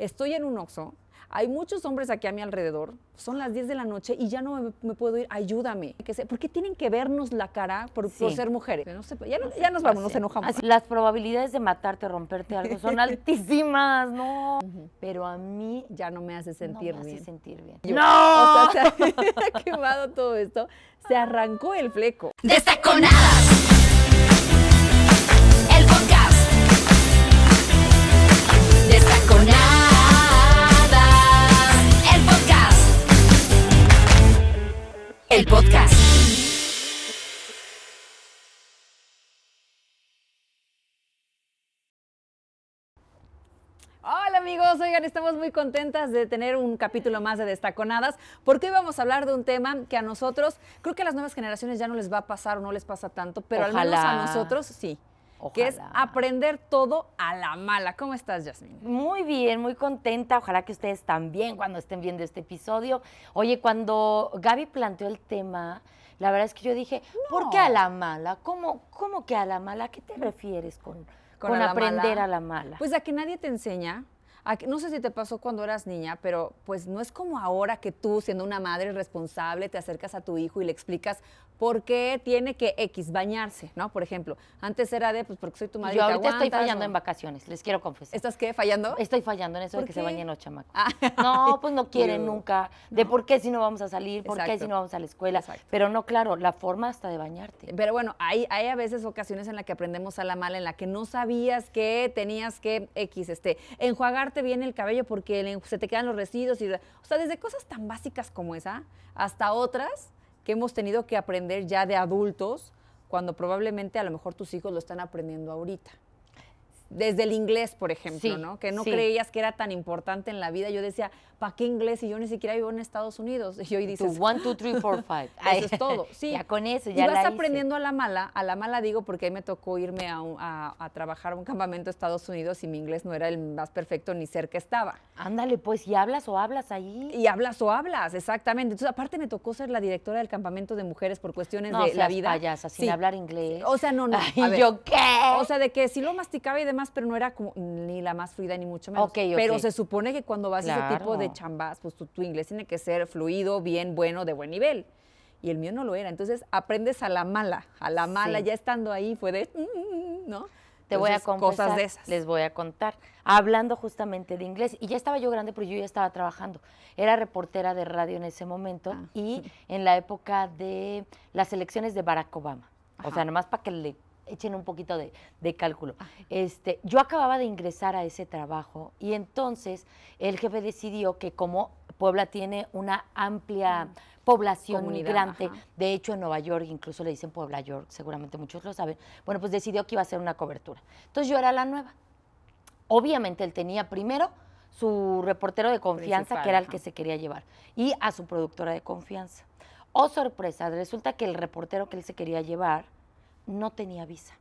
estoy en un Oxxo, hay muchos hombres aquí a mi alrededor, son las 10 de la noche y ya no me puedo ir, ayúdame. ¿Por qué tienen que vernos la cara por ser mujeres? No sé, ya nos vamos, nos enojamos. Así, las probabilidades de matarte o romperte algo son altísimas, ¿no? Pero a mí ya no me hace sentir bien. No me hace sentir bien. ¡No! O sea, se ha quemado todo esto, se arrancó el fleco. Destaconadas. El podcast. Destaconadas. El podcast. El podcast. Hola amigos, oigan, estamos muy contentas de tener un capítulo más de Destaconadas, porque hoy vamos a hablar de un tema que a nosotros, creo que a las nuevas generaciones ya no les va a pasar o no les pasa tanto, pero al menos a nosotros sí. Ojalá. Que es aprender todo a la mala. ¿Cómo estás, Yasmín? Muy bien, muy contenta. Ojalá que ustedes también cuando estén viendo este episodio. Oye, cuando Gaby planteó el tema, la verdad es que yo dije, ¿por qué a la mala? ¿Cómo que a la mala? ¿A qué te refieres con aprender a la mala? Pues a que nadie te enseña. No sé si te pasó cuando eras niña, pero pues no es como ahora que tú, siendo una madre responsable, te acercas a tu hijo y le explicas por qué tiene que bañarse, ¿no? Por ejemplo, antes era pues porque soy tu madre. Yo ahorita estoy fallando en vacaciones, les quiero confesar. ¿Estás qué? ¿Fallando? Estoy fallando en eso de que se bañen los chamacos. No, pues no quieren nunca. De por qué si no vamos a salir, por qué si no vamos a la escuela. Exacto. Pero no, claro, la forma hasta de bañarte. Pero bueno, hay a veces ocasiones en las que aprendemos a la mala, en la que no sabías que tenías que enjuagarte bien el cabello porque se te quedan los residuos. O sea, desde cosas tan básicas como esa hasta otras que hemos tenido que aprender ya de adultos, cuando probablemente a lo mejor tus hijos lo están aprendiendo ahorita. Desde el inglés, por ejemplo, ¿no? Que no creías que era tan importante en la vida. Yo decía, ¿para qué inglés? Y yo ni siquiera vivo en Estados Unidos. Y hoy dices, 1, 2, 3, 4, 5. Eso es todo. Sí. Ya con eso, ya y vas aprendiendo a la mala digo, porque ahí me tocó irme a trabajar a un campamento de Estados Unidos y mi inglés no era el más perfecto ni cerca estaba. Ándale, pues, ¿y hablas o hablas ahí? Y hablas o hablas, exactamente. Entonces, aparte me tocó ser la directora del campamento de mujeres por cuestiones de la vida. Payasa, sin hablar inglés. O sea, no. Ay, a ver, ¿yo qué? O sea, de que sí lo masticaba y demás, pero no era como ni la más fluida ni mucho menos. Pero se supone que cuando vas a ese tipo de chambas, pues tu inglés tiene que ser fluido, bien, bueno, de buen nivel. Y el mío no lo era. Entonces, aprendes a la mala, ya estando ahí fue de, ¿no? Te voy a confesar, cosas de esas. Les voy a contar. Hablando justamente de inglés, y ya estaba yo grande, pero yo ya estaba trabajando. Era reportera de radio en ese momento y en la época de las elecciones de Barack Obama. O sea, nomás para que le echen un poquito de cálculo. Yo acababa de ingresar a ese trabajo y entonces el jefe decidió que como Puebla tiene una amplia población migrante, de hecho en Nueva York incluso le dicen Puebla York, seguramente muchos lo saben, bueno, pues decidió que iba a hacer una cobertura. Entonces yo era la nueva. Obviamente él tenía primero su reportero de confianza, que era el que se quería llevar, y a su productora de confianza. Oh, sorpresa, resulta que el reportero que él se quería llevar no tenía visa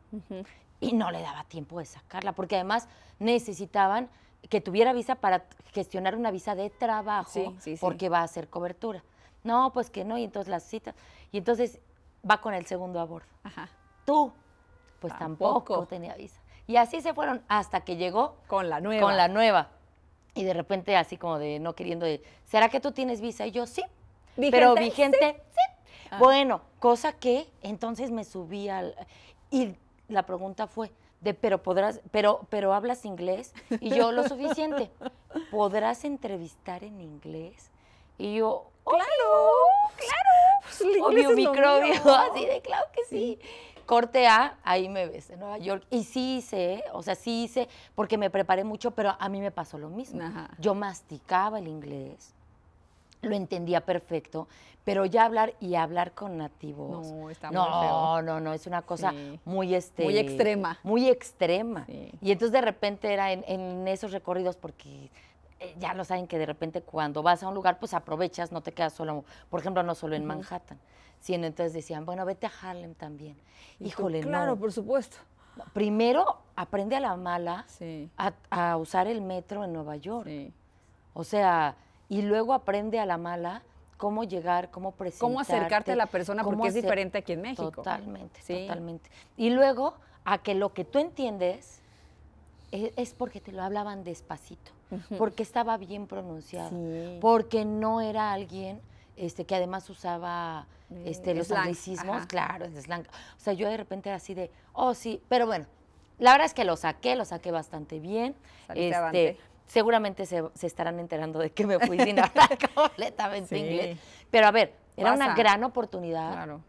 y no le daba tiempo de sacarla, porque además necesitaban que tuviera visa para gestionar una visa de trabajo, porque va a hacer cobertura. No, pues que no, y entonces las citas, y entonces va con el segundo a bordo. Tú, pues tampoco tenía visa. Y así se fueron hasta que llegó con la nueva. Con la nueva. Y de repente así como de no queriendo, ¿será que tú tienes visa? Y yo, sí. ¿Vigente? Pero vigente, sí. Bueno, cosa que entonces me subí y la pregunta fue, pero ¿hablas inglés? Y yo, lo suficiente. ¿Podrás entrevistar en inglés? Y yo, claro. Obvio, microbio, así de claro que sí. Corte A, ahí me ves, en Nueva York. Y sí hice, porque me preparé mucho, pero a mí me pasó lo mismo. Yo masticaba el inglés, lo entendía perfecto, pero ya hablar con nativos. No, está muy feo. No, es una cosa muy muy extrema. Muy extrema. Sí. Y entonces de repente era en esos recorridos, porque ya lo saben que de repente cuando vas a un lugar, pues aprovechas, no te quedas solo, por ejemplo, no solo en Manhattan, sino entonces decían, bueno, vete a Harlem también. Híjole, claro, por supuesto. Primero aprende a la mala a usar el metro en Nueva York. O sea, y luego aprende a la mala cómo llegar, cómo presentarte. Cómo acercarte a la persona, porque es diferente aquí en México. Totalmente, totalmente. Y luego a que lo que tú entiendes es porque te lo hablaban despacito. porque estaba bien pronunciado, Sí. porque no era alguien que además usaba los slang, anglicismos, ajá. claro, el slang. O sea, yo de repente era así de, oh, sí, pero bueno, la verdad es que lo saqué bastante bien. Saliste avante. Seguramente se estarán enterando de que me fui sin hablar completamente Sí. inglés. Pero a ver, era una Pasa. gran oportunidad. Claro,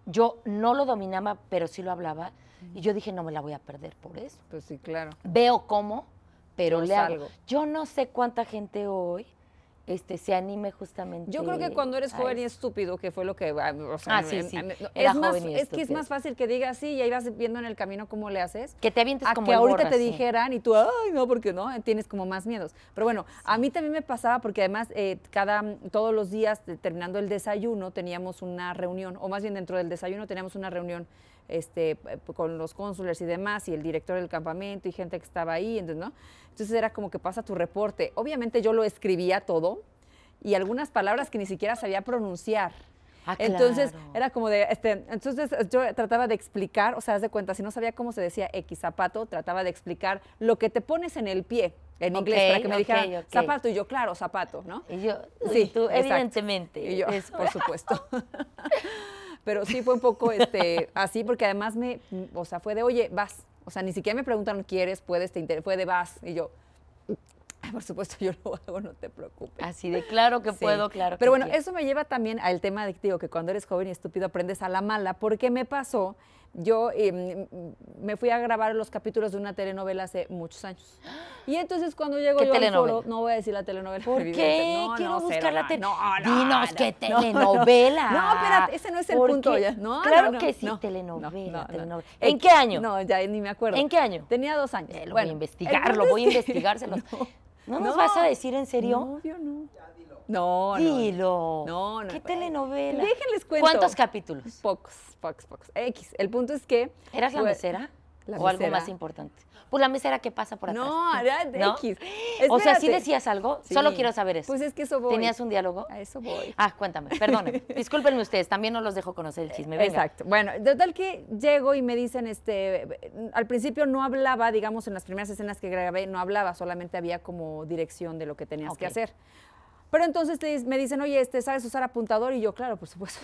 Yo no lo dominaba, pero sí lo hablaba. Y yo dije, no me la voy a perder por eso. pues sí, claro. Veo cómo, pero Yo le hago. salgo. Yo no sé cuánta gente hoy se anime justamente. Yo creo que cuando eres a joven y eso. estúpido, que fue lo que... O sea, Sí, sí. no, Era es más, joven y es que es estúpido. más fácil que digas sí y ahí vas viendo en el camino cómo le haces. Que te avientes A como que el ahorita borra, te sí. dijeran y tú, ay, no, porque no, tienes como más miedos. Pero bueno, a mí también me pasaba porque además todos los días, terminando el desayuno, teníamos una reunión, o más bien dentro del desayuno teníamos una reunión con los cónsules y demás, y el director del campamento y gente que estaba ahí, ¿no? Entonces era como que pasa tu reporte. Obviamente yo lo escribía todo y algunas palabras que ni siquiera sabía pronunciar. Ah, Entonces claro. era como de, entonces yo trataba de explicar, o sea, haz de cuenta, si no sabía cómo se decía X zapato, trataba de explicar lo que te pones en el pie, en inglés, para que me dijeran ok. zapato, y yo, claro, zapato, ¿no? Y yo, Sí, y tú, exacto. evidentemente. Y yo, eso. por supuesto. Pero sí fue un poco así, porque además o sea, fue de, oye, vas. O sea, ni siquiera me preguntaron, ¿quieres, puedes, fue de vas. Y yo, "Ay, por supuesto, yo lo hago, no te preocupes". Así de claro que Sí. puedo, claro que Pero bueno, quiero. eso me lleva también al tema de digo, que cuando eres joven y estúpido aprendes a la mala, porque me pasó, yo me fui a grabar los capítulos de una telenovela hace muchos años. Y entonces cuando llego ¿Qué yo al telenovela? foro, no voy a decir la telenovela. ¿Por evidente, qué? no, Quiero no, buscar cero, la no, telenovela. no, Dinos no, qué no, telenovela. No, espérate, ese no es el ¿Por punto qué? ya. No, claro no, que sí, no, telenovela, no. telenovela. ¿En qué año? No, ya ni me acuerdo. ¿En qué año? Tenía 2 años. Lo voy Bueno, a el investigar, punto lo es voy a que- investigárselos. ¿No nos no. vas a decir en serio? No, obvio no. No, no. Dilo. No, no. ¿Qué telenovela? Déjenles cuento. ¿Cuántos capítulos? Pocos. X. El punto es que... ¿Eras la fue- mesera? la ¿O algo mesera. más importante? Pues la mesera que pasa por atrás. No, era ¿No? X. O sea, ¿sí Espérate. decías algo? Sí. Solo quiero saber eso. Pues es que eso voy. ¿Tenías un diálogo? A eso voy. Ah, cuéntame, perdóname. Discúlpenme ustedes, también no los dejo conocer el chisme. Venga. Exacto. Bueno, total que llego y me dicen, al principio no hablaba, digamos, en las primeras escenas que grabé, no hablaba, solamente había como dirección de lo que tenías que Ok. hacer. Pero entonces me dicen, oye, ¿sabes usar apuntador? Y yo, claro, por supuesto.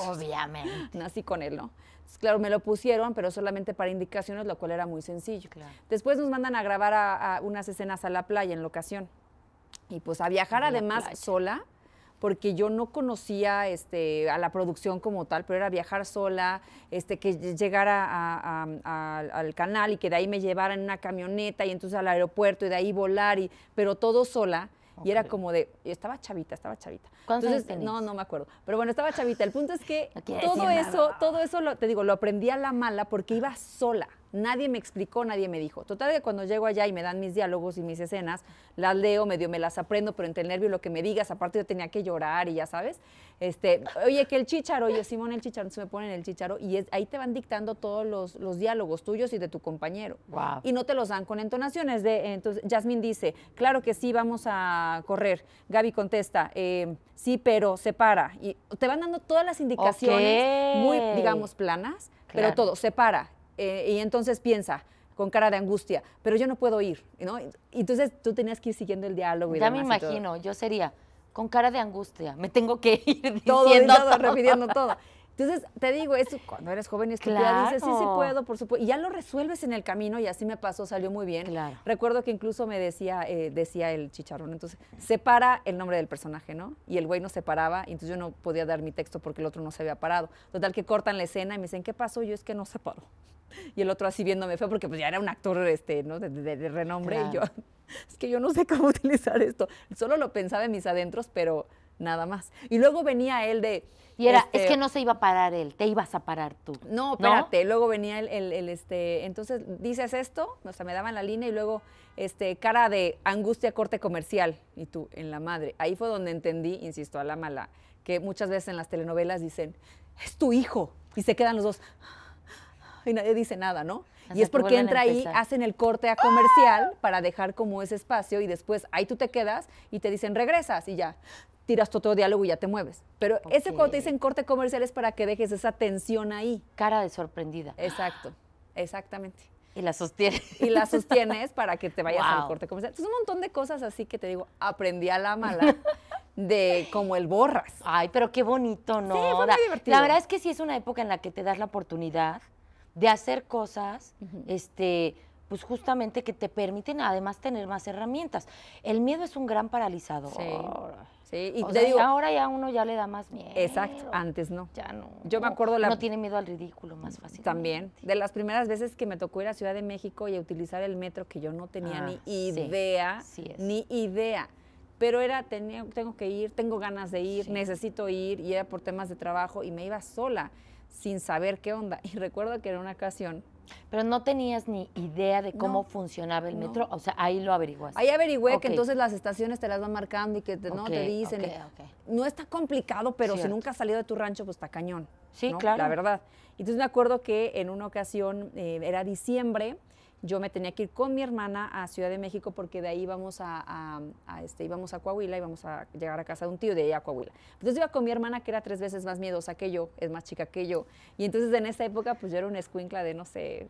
Obviamente. Nací con él, ¿no? Entonces, claro, me lo pusieron, pero solamente para indicaciones, lo cual era muy sencillo. Claro. Después nos mandan a grabar a unas escenas a la playa en locación. Y pues a viajar A la además playa. sola, porque yo no conocía a la producción como tal, pero era viajar sola, que llegara al canal y que de ahí me llevara en una camioneta y entonces al aeropuerto y de ahí volar, pero todo sola. Y era Ok. como de, estaba chavita. ¿Cuántos años Entonces, tenías? no me acuerdo. Pero bueno, estaba chavita. El punto es que No quiere decir nada. todo eso, te digo, lo aprendí a la mala porque iba sola. Nadie me explicó, nadie me dijo. Total que cuando llego allá y me dan mis diálogos y mis escenas, las leo, medio me las aprendo, pero entre el nervio y lo que me digas, aparte yo tenía que llorar y ya sabes. Oye, que el chícharo, yo, Simón, el chícharo, entonces me ponen el chícharo y ahí te van dictando todos los diálogos tuyos y de tu compañero. Guau. Y no te los dan con entonaciones. Entonces, Yasmín dice, claro que sí, vamos a correr. Gaby contesta, sí, pero se para. Y te van dando todas las indicaciones, Ok. muy, digamos, planas, pero Claro. todo, se para. Y entonces piensa, con cara de angustia, pero yo no puedo ir, ¿no? Y entonces tú tenías que ir siguiendo el diálogo y Ya me demás y todo. imagino, yo sería con cara de angustia. Me tengo que ir Todo, diciendo todo, todo. repitiendo todo. Entonces, te digo, eso cuando eres joven y estúpida, dices, sí, sí Claro. puedo, por supuesto. Y ya lo resuelves en el camino y así me pasó, salió muy bien. Claro. Recuerdo que incluso me decía el chicharrón, entonces, separa el nombre del personaje, ¿no? Y el güey no se paraba, y entonces yo no podía dar mi texto porque el otro no se había parado. Total que cortan la escena y me dicen, ¿qué pasó? Yo, es que no se paró. Y el otro así viéndome feo porque pues ya era un actor ¿no? de renombre. Claro. Y yo, es que yo no sé cómo utilizar esto. Solo lo pensaba en mis adentros, pero nada más. Y luego venía él de... Y era, es que no se iba a parar él, te ibas a parar tú. No, espérate, luego venía entonces dices esto, o sea, me daban la línea y luego cara de angustia corte comercial y tú en la madre. Ahí fue donde entendí, insisto, a la mala, que muchas veces en las telenovelas dicen, es tu hijo, y se quedan los dos y nadie dice nada, ¿no? Hasta Y es que porque vuelven a entra ahí, empezar. hacen el corte a comercial para dejar como ese espacio y después ahí tú te quedas y te dicen regresas y ya tiras tu otro diálogo y ya te mueves. Pero ese cuando te Ok. dicen corte comercial es para que dejes esa tensión ahí. Cara de sorprendida. Exacto, exactamente. Y la sostiene. y la sostienes para que te vayas al Wow. corte comercial. Entonces, un montón de cosas así que te digo, aprendí a la mala de como el borras. Ay, pero qué bonito, ¿no? Sí, fue muy divertido. La verdad es que sí es una época en la que te das la oportunidad de hacer cosas, pues justamente que te permiten además tener más herramientas. El miedo es un gran paralizador. Sí, y O te sea, digo, ahora ya uno ya le da más miedo. exacto, antes no. Ya no. Yo me acuerdo No tiene miedo al ridículo más fácil. También, de las primeras veces que me tocó ir a Ciudad de México y a utilizar el metro, que yo no tenía Ah, ni sí, idea, así es. ni idea. Pero tengo que ir, tengo ganas de ir, Sí. necesito ir, y era por temas de trabajo, y me iba sola, sin saber qué onda. Y recuerdo que en una ocasión, Pero no tenías ni idea de cómo No, funcionaba el no. metro, o sea, ahí lo averiguaste. ahí averigüé Ok. que entonces las estaciones te las van marcando y que no te Ok, dicen. ok. No está complicado, pero si Cierto. nunca has salido de tu rancho, pues está cañón. Sí, ¿no? claro. La verdad. Entonces me acuerdo que en una ocasión, era diciembre, yo me tenía que ir con mi hermana a Ciudad de México porque de ahí íbamos íbamos a Coahuila, íbamos a llegar a casa de un tío de allá a Coahuila. Entonces iba con mi hermana, que era 3 veces más miedosa que yo, es más chica que yo. Y entonces en esa época, pues yo era una escuincla de, no sé,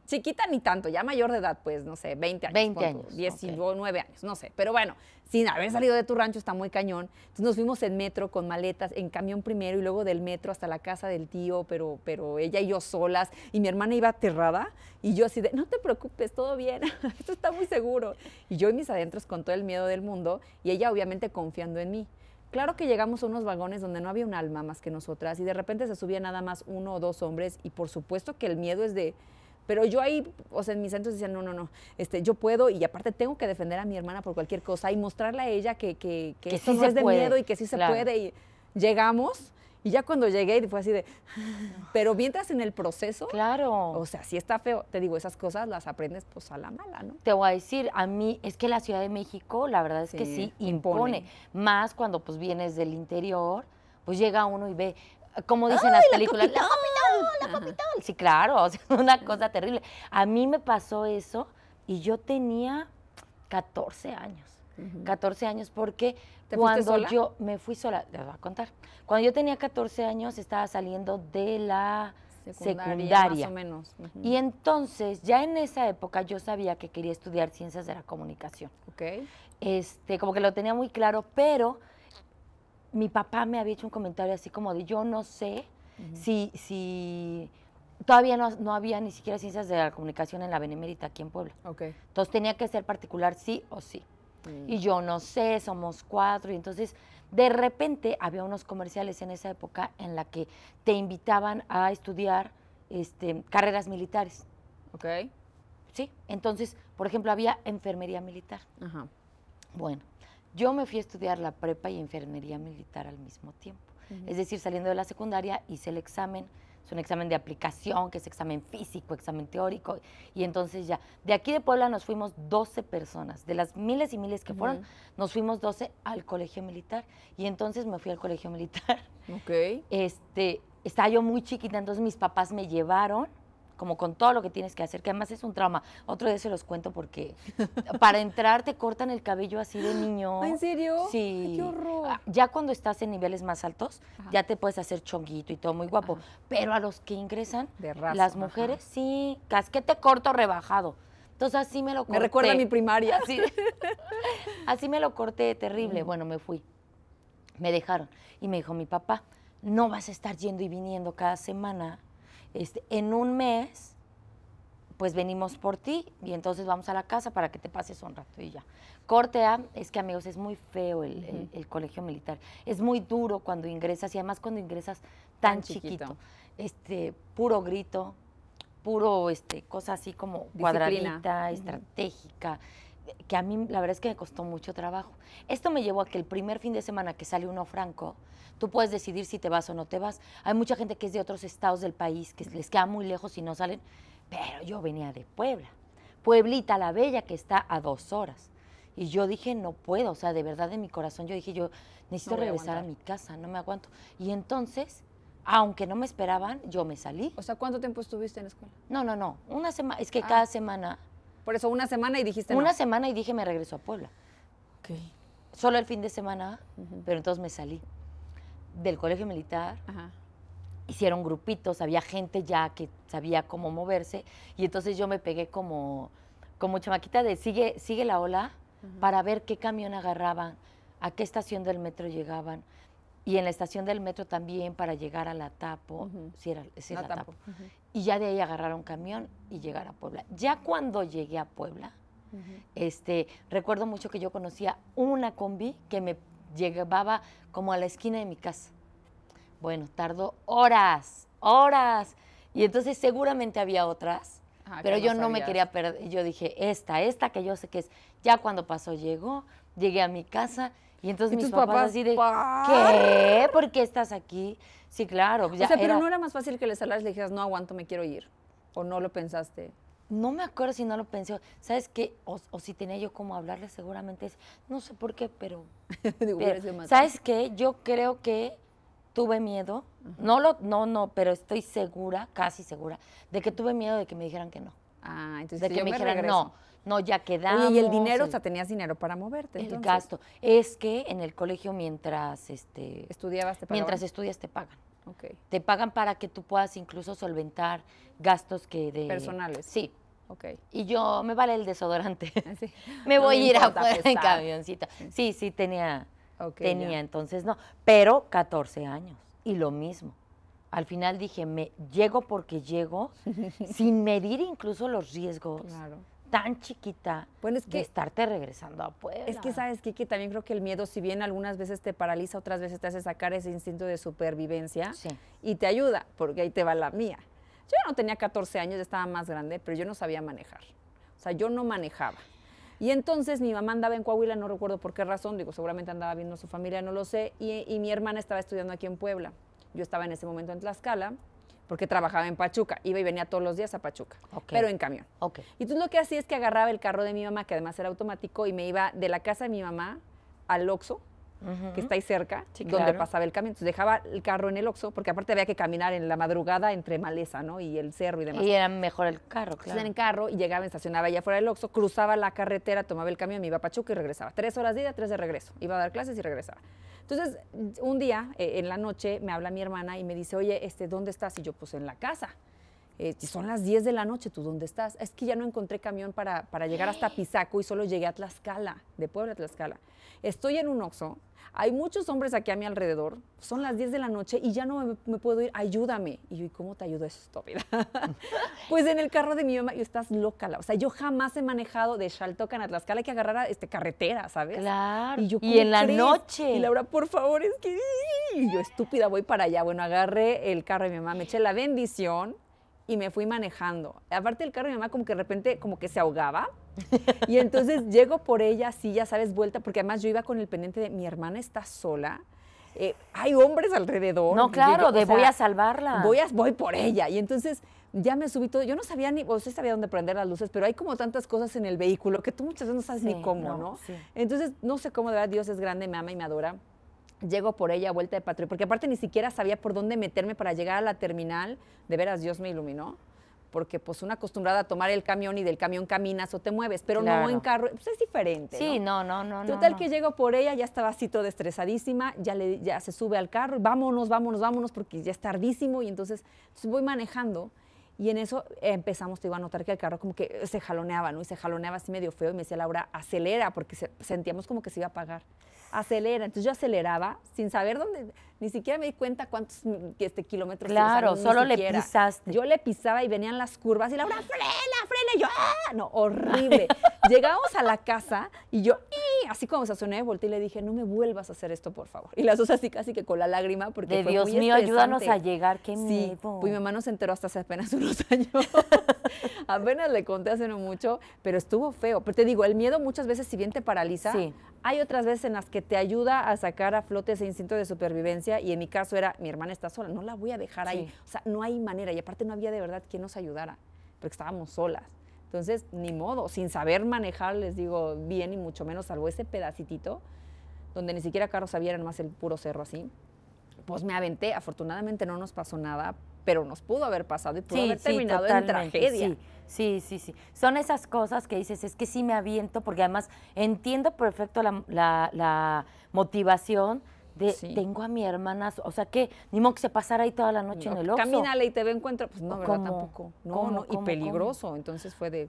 chiquita ni tanto, ya mayor de edad, pues, no sé, 20 años. 20 pon tú, años, 19 años, no sé. Pero bueno, sin haber salido de tu rancho está muy cañón. Entonces nos fuimos en metro con maletas, en camión primero y luego del metro hasta la casa del tío, pero ella y yo solas. Y mi hermana iba aterrada y yo así de, no te preocupes, todo bien, esto está muy seguro. Y yo en mis adentros con todo el miedo del mundo y ella obviamente confiando en mí. Claro que llegamos a unos vagones donde no había un alma más que nosotras y de repente se subía nada más 1 o 2 hombres y por supuesto que el miedo es de... Pero yo ahí, o sea, en mis centros decían, no, yo puedo y aparte tengo que defender a mi hermana por cualquier cosa y mostrarle a ella que esto sí no se es de puede, miedo y que sí se claro. puede. Y llegamos y ya cuando llegué fue así de... Pero mientras en el proceso, Claro. o sea, sí está feo. Te digo, esas cosas las aprendes pues a la mala, ¿no? Te voy a decir, a mí es que la Ciudad de México, la verdad es que Sí, sí impone. impone. Más cuando pues vienes del interior, pues llega uno y ve, como dicen las películas, la capital. Sí, claro, o sea, una cosa terrible. A mí me pasó eso y yo tenía 14 años. 14 años porque ¿Te fuiste cuando sola? yo me fui sola, les voy a contar. Cuando yo tenía 14 años estaba saliendo de la secundaria. Más o menos. Ujú. Y entonces, ya en esa época yo sabía que quería estudiar ciencias de la comunicación. Ok. Como que lo tenía muy claro, pero mi papá me había hecho un comentario así como de, yo no sé si todavía no había ni siquiera ciencias de la comunicación en la Benemérita aquí en Puebla. Ok. Entonces tenía que ser particular sí o sí. Mm. Y yo no sé, somos 4. Y entonces, de repente, había unos comerciales en esa época en la que te invitaban a estudiar carreras militares. Ok. ¿Sí? Entonces, por ejemplo, había enfermería militar. Ajá. Bueno, yo me fui a estudiar la prepa y enfermería militar al mismo tiempo. Es decir, saliendo de la secundaria hice el examen. Es un examen de aplicación, que es examen físico, examen teórico. Y entonces ya, de aquí de Puebla nos fuimos 12 personas. De las miles y miles que fueron, nos fuimos 12 al colegio militar. Y entonces me fui al colegio militar. Ok. Estaba yo muy chiquita, entonces mis papás me llevaron, como con todo lo que tienes que hacer, que además es un trauma. Otro día se los cuento porque para entrar te cortan el cabello así de niño. ¿Ah, en serio? Sí. Ay, qué horror. Ya cuando estás en niveles más altos, Ajá. ya te puedes hacer chonguito y todo muy guapo. Pero a los que ingresan, De raza, las ajá. mujeres, sí, casquete corto rebajado. Entonces así me lo corté. Me recuerda a mi primaria. Así me lo corté, terrible. Bueno, me fui. Me dejaron. Y me dijo mi papá, no vas a estar yendo y viniendo cada semana. En un mes, pues venimos por ti y entonces vamos a la casa para que te pases un rato y ya. Corte A, es que amigos, es muy feo el colegio militar. Es muy duro cuando ingresas y además cuando ingresas tan chiquito. Puro grito, puro cosa así como cuadradita, estratégica, que a mí la verdad es que me costó mucho trabajo. Esto me llevó a que el primer fin de semana que sale uno franco, tú puedes decidir si te vas o no te vas. Hay mucha gente que es de otros estados del país, que les queda muy lejos y no salen, pero yo venía de Puebla, Pueblita la Bella, que está a 2 horas. Y yo dije, no puedo, o sea, de verdad en mi corazón yo dije, yo necesito No voy a regresar a aguantar. mi casa, no me aguanto. Y entonces, aunque no me esperaban, yo me salí. O sea, ¿cuánto tiempo estuviste en la escuela? No, una semana, es que cada semana, Por eso, una semana y dijiste una no. semana y dije me regreso a Puebla. Ok. Solo el fin de semana, pero entonces me salí del colegio militar. Ajá. hicieron grupitos, había gente ya que sabía cómo moverse, y entonces yo me pegué como chamaquita de sigue la ola para ver qué camión agarraban, a qué estación del metro llegaban, y en la estación del metro también para llegar a la Tapo, sí era la Tapo. Y ya de ahí agarrar un camión y llegar a Puebla. Ya cuando llegué a Puebla, recuerdo mucho que yo conocía una combi que me llevaba como a la esquina de mi casa. Bueno, tardó horas. Y entonces seguramente había otras, pero yo no me quería perder. Yo dije, esta que yo sé que es. Ya cuando pasó, llegué a mi casa, y entonces mis papás así de, ¿qué? ¿Por qué estás aquí? Sí, claro. Ya pero ¿no era más fácil que les hablaras y le dijeras, no aguanto, me quiero ir? ¿O no lo pensaste? No me acuerdo si no lo pensé. ¿Sabes qué? O si tenía yo como hablarle, seguramente es, no sé por qué, pero ¿sabes qué? Yo creo que tuve miedo, pero estoy segura, casi segura, de que tuve miedo de que me dijeran que no. Entonces de que me dijeran, no, ya quedamos. Oye, ¿y el dinero? O sea, tenías dinero para moverte, entonces. El gasto. Es que en el colegio mientras estudiabas te pagaban. Mientras estudias te pagan. Okay. Te pagan para que tú puedas incluso solventar gastos personales. Sí. Okay. Y yo, me vale el desodorante. Sí. Me voy a ir afuera en camioncito. Sí, tenía, entonces no. Pero 14 años, y lo mismo. Al final dije, llego porque llego, sin medir incluso los riesgos. Claro. Tan chiquita, bueno, es que, de estarte regresando a Puebla. Es que, ¿sabes qué? Que también creo que el miedo, si bien algunas veces te paraliza, otras veces te hace sacar ese instinto de supervivencia, y te ayuda, porque ahí te va la mía. Yo no tenía 14 años, estaba más grande, pero yo no sabía manejar. O sea, yo no manejaba. Y entonces mi mamá andaba en Coahuila, no recuerdo por qué razón, seguramente andaba viendo a su familia, no lo sé, y mi hermana estaba estudiando aquí en Puebla. Yo estaba en ese momento en Tlaxcala, porque trabajaba en Pachuca, iba y venía todos los días a Pachuca, pero en camión. Y entonces lo que hacía es que agarraba el carro de mi mamá, que además era automático, y me iba de la casa de mi mamá al Oxxo, que está ahí cerca, donde pasaba el camión. Entonces dejaba el carro en el Oxxo, porque aparte había que caminar en la madrugada entre maleza, ¿no? Y el cerro y demás. Y era mejor el carro, claro. Entonces en el carro, y llegaba, estacionaba allá fuera del Oxxo, cruzaba la carretera, tomaba el camión, me iba a Pachuca y regresaba. 3 horas de ida, 3 de regreso. Iba a dar clases y regresaba. Entonces, un día, en la noche, me habla mi hermana y me dice, oye, ¿dónde estás? Y yo, pues en la casa. Son las 10 de la noche, ¿tú dónde estás? Es que ya no encontré camión para llegar hasta Pisaco y solo llegué a Tlaxcala, de Puebla a Tlaxcala. Estoy en un Oxxo, hay muchos hombres aquí a mi alrededor, son las 10 de la noche y ya no me puedo ir, ayúdame. Y yo, ¿y cómo te ayudo, estúpida? Pues en el carro de mi mamá, y estás loca. O sea, yo jamás he manejado de Xaltocan a Tlaxcala, hay que agarrar carretera, ¿sabes? Claro, y, yo, y en la noche. Y Laura, por favor, es que... Y yo, estúpida, voy para allá. Bueno, agarré el carro de mi mamá, me eché la bendición y me fui manejando. Aparte el carro de mi mamá como que de repente como que se ahogaba. Y entonces llego por ella así, ya sabes, vuelta, porque además yo iba con el pendiente de mi hermana está sola. Hay hombres alrededor. No, claro, voy a salvarla. Voy por ella. Y entonces ya me subí todo. Yo no sabía sí sabía dónde prender las luces, pero hay como tantas cosas en el vehículo que tú muchas veces no sabes ni cómo, ¿no? Sí. Entonces, no sé cómo, de verdad, Dios es grande, me ama y me adora. Llego por ella, vuelta de patrulla, porque aparte ni siquiera sabía por dónde meterme para llegar a la terminal. De veras, Dios me iluminó. Porque pues una acostumbrada a tomar el camión y del camión caminas o te mueves, pero no en carro, pues es diferente, sí, ¿no? No. Total que llego por ella, ya estaba así toda estresadísima, ya se sube al carro, vámonos, porque ya es tardísimo, y entonces voy manejando, y en eso empezamos, te iba a notar que el carro como que se jaloneaba, ¿no? Y se jaloneaba así medio feo, y me decía Laura, acelera, porque sentíamos como que se iba a apagar. Acelera, entonces yo aceleraba sin saber dónde, ni siquiera me di cuenta cuántos kilómetros. Claro, solo le pisaste. Yo le pisaba y venían las curvas y Laura, frena, y yo, ¡ah! No, horrible. Llegamos a la casa y yo, así como se asoné, volteé y le dije, no me vuelvas a hacer esto, por favor. Y las dos así casi que con la lágrima, porque de fue Dios muy mío, estresante. ayúdanos a llegar, qué miedo. Sí, pues mi mamá no se enteró hasta hace apenas unos años. Apenas le conté hace no mucho, pero estuvo feo. Pero te digo, el miedo muchas veces, si bien te paraliza, hay otras veces en las que te ayuda a sacar a flote ese instinto de supervivencia, y en mi caso era, mi hermana está sola, no la voy a dejar ahí. O sea, no hay manera, y aparte no había de verdad quien nos ayudara, porque estábamos solas. Entonces, ni modo, sin saber manejar, les digo, bien, y mucho menos, salvo ese pedacitito, donde ni siquiera carros había, era nomás el puro cerro así, pues me aventé. Afortunadamente no nos pasó nada, pero nos pudo haber pasado y pudo haber terminado en tragedia. Sí. Son esas cosas que dices, es que sí me aviento, porque además entiendo perfecto la motivación Sí. tengo a mi hermana, o sea, que ni modo que se pasara ahí toda la noche en el Oxxo. Camínale y te ve encuentro. Pues no, ¿verdad? ¿Cómo? Tampoco. No, ¿Cómo, no, y cómo, peligroso. Entonces fue de,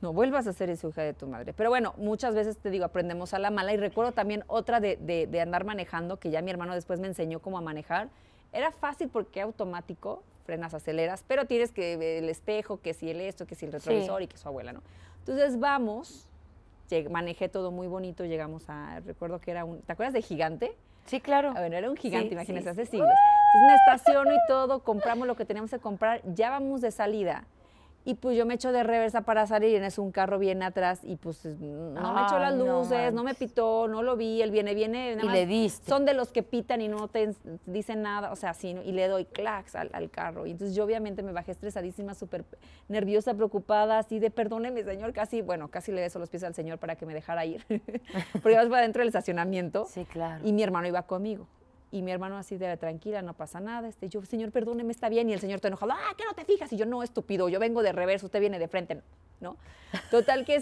no vuelvas a ser eso, hija de tu madre. Pero bueno, muchas veces te digo, aprendemos a la mala. Y recuerdo también otra de andar manejando, que ya mi hermano después me enseñó cómo a manejar. Era fácil porque automático, frenas, aceleras, pero tienes que ver el espejo, que si el esto, que si el retrovisor y que su abuela, ¿no? Entonces vamos, manejé todo muy bonito, llegamos a, recuerdo que era ¿te acuerdas de Gigante? Sí, claro. Bueno, era un gigante, Sí, imagínense, sí, hace siglos. Entonces me estaciono y todo, compramos lo que teníamos que comprar, ya vamos de salida. Y pues yo me echo de reversa para salir y en eso un carro viene atrás y pues no me echó las Ay, no luces, no me manches. pitó, no lo vi, él viene, nada Y más le diste. son de los que pitan y no te dicen nada, o sea, así, ¿no? Y le doy clacs al carro. Y entonces yo obviamente me bajé estresadísima, súper nerviosa, preocupada, así de perdóneme, señor, casi le beso los pies al señor para que me dejara ir. Porque ibas para dentro del estacionamiento. Sí, claro. Y mi hermano iba conmigo. Y mi hermano así de tranquila, no pasa nada. Yo, señor, perdóneme, está bien. Y el señor está enojado, ¿qué no te fijas? Y yo, no, estúpido, yo vengo de reverso, usted viene de frente, ¿no? Total que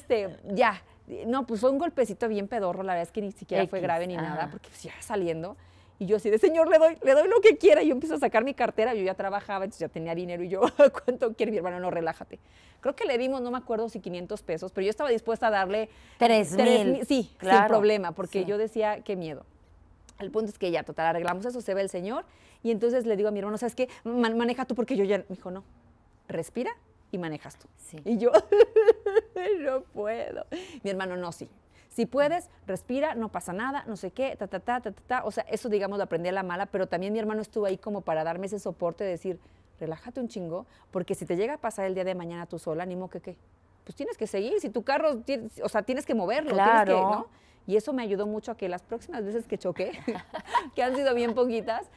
ya. No, pues fue un golpecito bien pedorro, la verdad es que ni siquiera fue grave ni nada, porque pues ya saliendo. Y yo así de, señor, le doy lo que quiera. Y yo empiezo a sacar mi cartera, yo ya trabajaba, entonces ya tenía dinero. Y yo, ¿cuánto quiere mi hermano? No, relájate. Creo que le dimos, no me acuerdo si 500 pesos, pero yo estaba dispuesta a darle 3,000. Sí, Claro. sin problema, porque Sí. yo decía, qué miedo. El punto es que ya, total, arreglamos eso, se ve el señor, y entonces le digo a mi hermano, ¿sabes qué? Maneja tú, porque yo ya, me dijo, no, respira y manejas tú. Sí. Y yo, no puedo. Mi hermano, no, sí. Si puedes, respira, no pasa nada, no sé qué, ta. O sea, eso, digamos, lo aprendí a la mala, pero también mi hermano estuvo ahí como para darme ese soporte de decir, relájate un chingo, porque si te llega a pasar el día de mañana tú sola, ni modo que qué. Pues tienes que seguir, si tu carro, o sea, tienes que moverlo, tienes que, Claro. ¿no? Y eso me ayudó mucho a que las próximas veces que choqué, que han sido bien poquitas,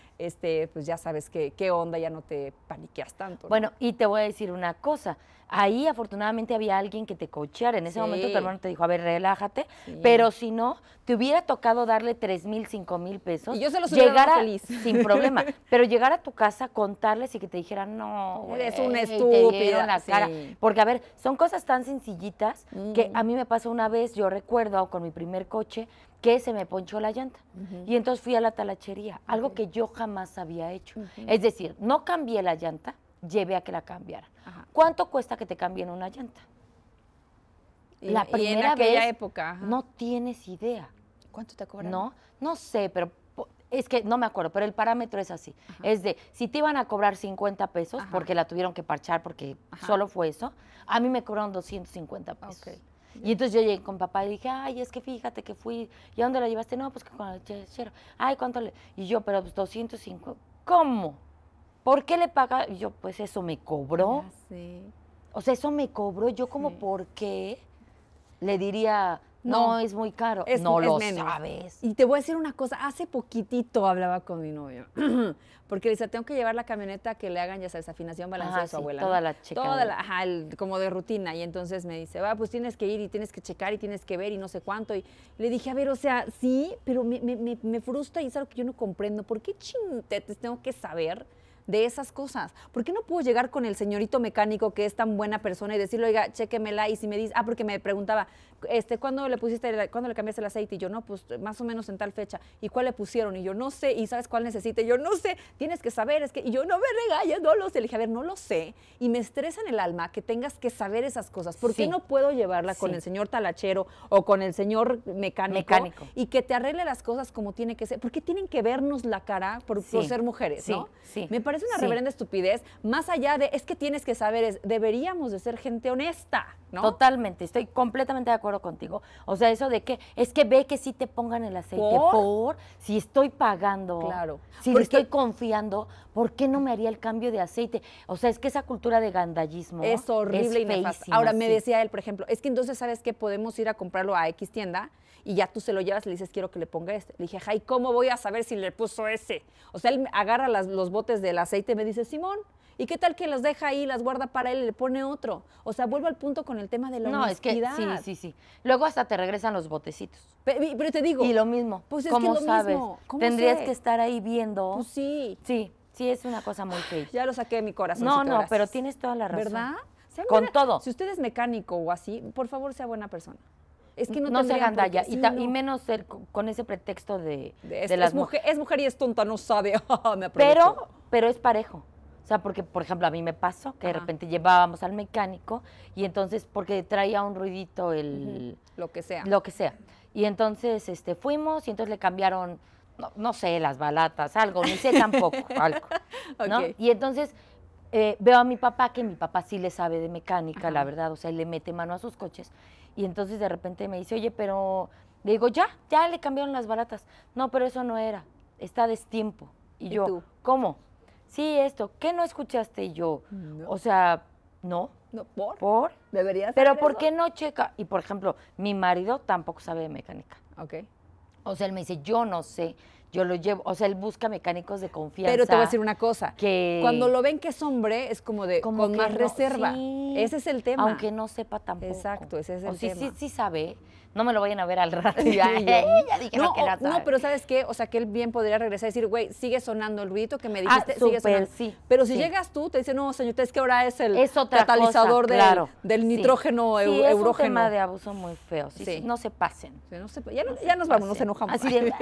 pues ya sabes qué onda, ya no te paniqueas tanto, ¿no? Bueno, y te voy a decir una cosa. Ahí afortunadamente había alguien que te coacheara. En ese Sí. momento tu hermano te dijo, a ver, relájate. Sí. Pero si no, te hubiera tocado darle 3,000, 5,000 pesos. Y yo se los hubiera dado feliz. Sin problema. Pero llegar a tu casa, contarles y que te dijeran, no, Eres güey, una y estúpida, te dieron la cara. sí. Porque, a ver, son cosas tan sencillitas que a mí me pasó una vez, yo recuerdo con mi primer coche, que se me ponchó la llanta. Y entonces fui a la talachería, algo que yo jamás había hecho. Es decir, no cambié la llanta, llevé a que la cambiaran. Ajá. ¿Cuánto cuesta que te cambien una llanta? Y La en primera aquella vez época, ajá. no tienes idea. ¿Cuánto te cobran? No sé, pero es que no me acuerdo, pero el parámetro es así. Es de, si te iban a cobrar 50 pesos, Ajá. porque la tuvieron que parchar, porque Ajá. solo fue eso, a mí me cobraron 250 pesos. Ok. Y entonces yo llegué con papá y dije, ay, es que fíjate que fui, ¿y a dónde la llevaste? No, pues que con el chero. Ay, ¿cuánto le...? Y yo, pero pues 250. ¿Cómo? ¿Por qué le paga? Y yo, pues eso me cobró. Ya sé. O sea, eso me cobró. Yo como, Sí. ¿por qué le diría, no, No, es muy caro? Es- no es lo menos. sabes. Y te voy a decir una cosa, hace poquitito hablaba con mi novio, porque le dice, tengo que llevar la camioneta a que le hagan, ya sabes, afinación, balanceo de su sí, abuela. toda ¿no? la checadera. Toda la, ajá, como de rutina. Y entonces me dice, pues tienes que ir y tienes que checar y tienes que ver y no sé cuánto. Y le dije, a ver, o sea, sí, pero me frustra y es algo que yo no comprendo. ¿Por qué chintetes tengo que saber de esas cosas? ¿Por qué no puedo llegar con el señorito mecánico que es tan buena persona y decirle, oiga, chéquemela? Y si me dice, porque me preguntaba, ¿cuándo le cambiaste el aceite? Y yo, no, pues más o menos en tal fecha. ¿Y cuál le pusieron? Y yo, no sé. ¿Y sabes cuál necesita? Y yo, no sé. Tienes que saber, es que, y yo, no me regañes, no lo sé. Le dije, a ver, no lo sé. Y me estresa en el alma que tengas que saber esas cosas. ¿Por qué Sí. no puedo llevarla con Sí. el señor talachero o con el señor mecánico y que te arregle las cosas como tiene que ser? ¿Por qué tienen que vernos la cara por Sí. ser mujeres, Sí, no? sí. Me parece una Sí. reverenda estupidez, más allá de, es que tienes que saber, deberíamos de ser gente honesta, ¿no? Totalmente, estoy completamente de acuerdo contigo. O sea, eso de que, es que ve que sí te pongan el aceite. ¿Por? Si estoy pagando, Claro. si Porque- le estoy confiando, ¿por qué no me haría el cambio de aceite? O sea, es que esa cultura de gandallismo Es horrible y nefasta. feísima, Ahora, me sí. decía él, por ejemplo, es que entonces, ¿sabes qué? Podemos ir a comprarlo a X tienda y ya tú se lo llevas y le dices, quiero que le ponga este. Le dije, ay, ¿cómo voy a saber si le puso ese? O sea, él agarra los botes del aceite y me dice, Simón, ¿y qué tal que los deja ahí, las guarda para él y le pone otro? O sea, vuelvo al punto con el tema de la No, es que honestidad. sí. Luego hasta te regresan los botecitos. Pero te digo, Y lo mismo, pues es ¿cómo que es lo sabes? mismo. ¿Cómo Tendrías sé? que estar ahí viendo. pues sí, Sí, es una cosa muy fea. ya lo saqué de mi corazón. No, pero tienes toda la razón. ¿Verdad? Sea Con buena- todo. Si usted es mecánico o así, por favor, sea buena persona. Es que no se tendrían hagan por qué, daña. sí, Y no. menos ser con ese pretexto de Es, las es mujer y es tonta, no sabe. Me aprovecho. pero es parejo. O sea, porque, por ejemplo, a mí me pasó que de Ajá. repente llevábamos al mecánico y entonces, porque traía un ruidito Lo que sea. lo que sea. Y entonces fuimos y entonces le cambiaron, no sé, las balatas, algo, ni sé tampoco, algo. ¿no? Ok. Y entonces veo a mi papá, que mi papá sí le sabe de mecánica, la Ajá. verdad, o sea, él le mete mano a sus coches. Y entonces de repente me dice, oye, pero, le digo, ya le cambiaron las balatas. No, pero eso no era, está a destiempo. Y ¿Y yo, tú? ¿cómo? Sí, esto, ¿qué no escuchaste? Y yo, No. o sea, no, No, ¿por? ¿por? Deberías Pero saber ¿por eso. qué no checa? Y por ejemplo, mi marido tampoco sabe de mecánica. Ok. O sea, él me dice, yo no sé, yo lo llevo, o sea, él busca mecánicos de confianza. Pero te voy a decir una cosa. que Cuando lo ven que es hombre, es como de como con que más no, reserva. sí, Ese es el tema. Aunque no sepa tampoco. Exacto, ese es el o sea, tema. sí sabe. No me lo vayan a ver al rato. Y Sí, ya, yo- ya dijeron no, que no sabe. no, pero ¿sabes qué? O sea, que él bien podría regresar y decir, güey, sigue sonando el ruidito que me dijiste, sigue súper, sonando. sí, Pero si sí. llegas tú, te dicen, no, señorita, es que ahora es el Es otra catalizador cosa, claro. del Sí. nitrógeno Sí, eurógeno. es un tema de abuso muy feo. Sí, Sí. no se pasen. Sí, no sé, ya nos vamos, nos pasen. enojamos. Así de,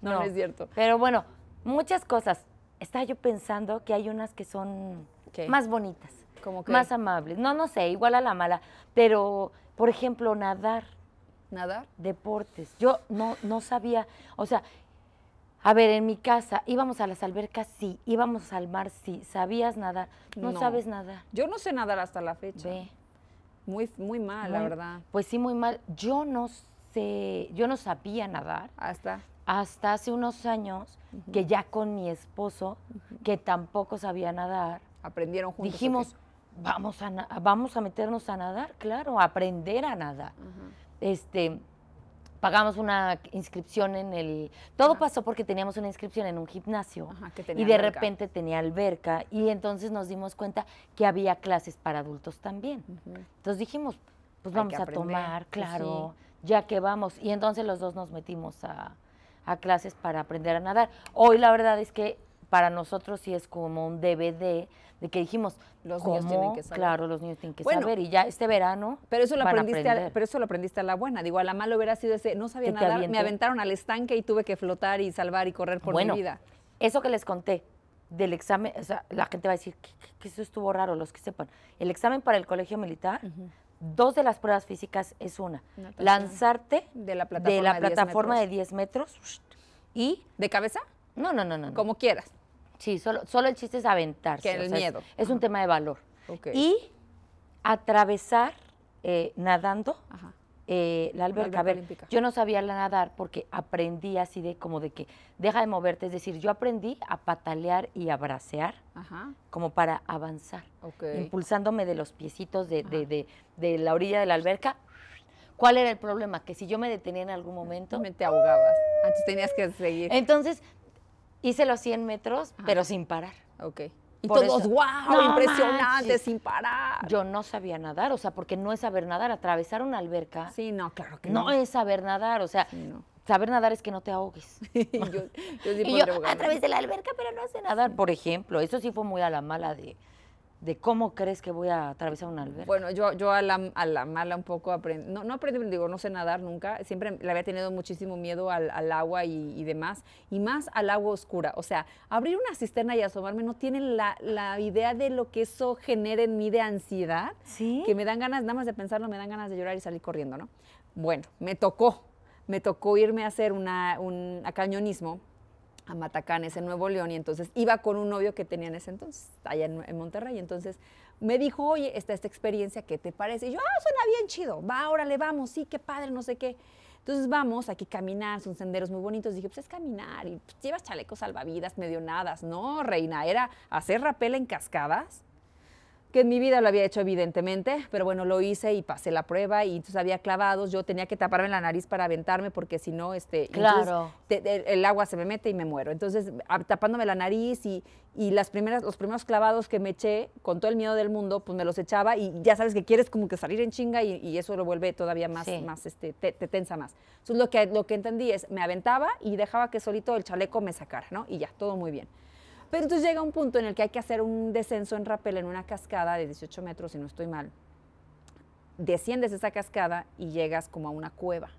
no, no es cierto. Pero bueno, muchas cosas. Estaba yo pensando que hay unas que son ¿Qué? más bonitas, ¿Cómo qué? más amables. No sé, igual a la mala. Pero, por ejemplo, nadar, ¿Nadar? deportes. Yo no sabía, o sea, a ver, en mi casa íbamos a las albercas, sí, íbamos al mar, sí. ¿Sabías nadar? No, No. sabes nadar. Yo no sé nadar hasta la fecha. Ve. Muy, muy mal, la Muy- verdad. Pues sí, muy mal. Yo no sé, yo no sabía nadar. Hasta. Hasta hace unos años que ya con mi esposo, que tampoco sabía nadar, Aprendieron juntos. dijimos, vamos a meternos a nadar, claro, a aprender a nadar. Pagamos una inscripción en el... Todo pasó porque teníamos una inscripción en un gimnasio Ajá, que tenía y de alberca. repente tenía alberca y entonces nos dimos cuenta que había clases para adultos también. Entonces dijimos, pues Hay vamos que a aprender, tomar, pues claro, ya que vamos. Y entonces los dos nos metimos a clases para aprender a nadar. Hoy la verdad es que para nosotros sí es como un DVD de que dijimos, Los niños tienen que saber. Claro, los niños tienen que Bueno, saber y ya este verano Pero eso lo van a aprendiste, aprender. pero eso lo aprendiste a la buena. Digo, a la mala hubiera sido ese, no sabía Que te nadar, aviente. me aventaron al estanque y tuve que flotar y salvar y correr por Bueno, mi vida. eso que les conté del examen, o sea, la gente va a decir que eso estuvo raro, los que sepan. El examen para el colegio militar, dos de las pruebas físicas es una, Natación. lanzarte De la de la plataforma de 10 10 metros y, ¿De cabeza? no. Como quieras. Sí, solo el chiste es aventarse. Que el es- miedo. Es, un tema de valor. Ok. Y atravesar nadando Ajá. la alberca. alberca A ver, olímpica. yo no sabía nadar porque aprendí así de como de que deja de moverte. Es decir, yo aprendí a patalear y a bracear Ajá. como para avanzar, Ok. impulsándome de los piecitos de la orilla de la alberca. ¿Cuál era el problema? Que si yo me detenía en algún momento, Me te ahogabas. Antes tenías que seguir. entonces hice los 100 metros, pero sin parar. Ok. Y Por todos, eso- wow, No impresionante, manches. sin parar. Yo no sabía nadar, o sea, porque no es saber nadar, atravesar una alberca Sí, no, claro que no es saber nadar, o sea, Sí, no. saber nadar es que no te ahogues. yo sí Y podría yo ahogarme. a través de la alberca, pero no sé nadar, por ejemplo. Eso sí fue muy a la mala de cómo crees que voy a atravesar una alberca. Bueno, yo a la mala un poco aprendí, no aprendí, digo, no sé nadar nunca, siempre le había tenido muchísimo miedo al agua y demás, y más al agua oscura. O sea, abrir una cisterna y asomarme no tienen la idea de lo que eso genera en mí de ansiedad, ¿Sí? que me dan ganas, nada más de pensarlo, me dan ganas de llorar y salir corriendo, ¿no? Bueno, me tocó irme a hacer a cañonismo a Matacanes, en Nuevo León, y entonces iba con un novio que tenía en ese entonces, allá en Monterrey, entonces me dijo, oye, está esta experiencia, ¿qué te parece? Y yo, suena bien chido, va, órale, vamos, sí, qué padre, no sé qué. Entonces vamos, aquí caminar, son senderos muy bonitos. Dije, pues es caminar, y pues, llevas chalecos salvavidas, medio nadas. No, reina, era hacer rapel en cascadas, que en mi vida lo había hecho evidentemente, pero bueno, lo hice y pasé la prueba y entonces había clavados, yo tenía que taparme la nariz para aventarme porque si no, Claro. entonces, el agua se me mete y me muero. Entonces, tapándome la nariz y los primeros clavados que me eché, con todo el miedo del mundo, pues me los echaba y ya sabes que quieres como que salir en chinga y eso lo vuelve todavía más, Sí. te tensa más. Entonces, lo que entendí es, me aventaba y dejaba que solito el chaleco me sacara, ¿no? Y ya, todo muy bien. Pero entonces llega un punto en el que hay que hacer un descenso en rapel en una cascada de 18 metros, si no estoy mal. desciendes esa cascada y llegas como a una cueva.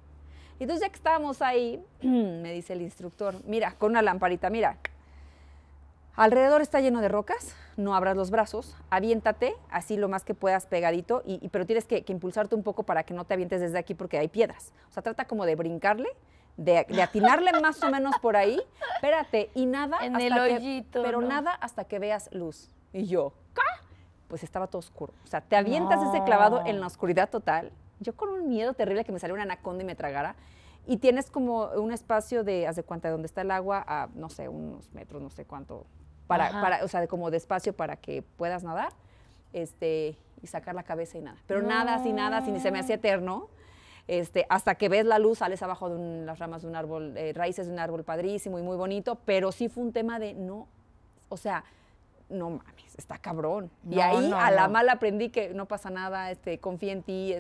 Entonces, ya que estábamos ahí, me dice el instructor, mira, con una lamparita, mira, alrededor está lleno de rocas, no abras los brazos, aviéntate así lo más que puedas pegadito, pero tienes que impulsarte un poco para que no te avientes desde aquí porque hay piedras. O sea, trata como de brincarle, de atinarle más o menos por ahí, espérate, y nada En hasta el que, hoyito, pero ¿no? nada hasta que veas luz. Y yo, ¿qué? Pues estaba todo oscuro. O sea, te avientas ese No. clavado en la oscuridad total. Yo con un miedo terrible que me saliera una anaconda y me tragara. Y tienes como un espacio de, haz de cuenta, de donde está el agua, a, no sé, unos metros, no sé cuánto, o sea, como de espacio para que puedas nadar, y sacar la cabeza y nada. Pero nada, ni se me hacía eterno. Hasta que ves la luz, sales abajo de las ramas de un árbol, raíces de un árbol padrísimo y muy bonito, pero sí fue un tema de no, o sea, no mames, está cabrón. Y No, ahí no, a la no. mala aprendí que no pasa nada, confía en ti,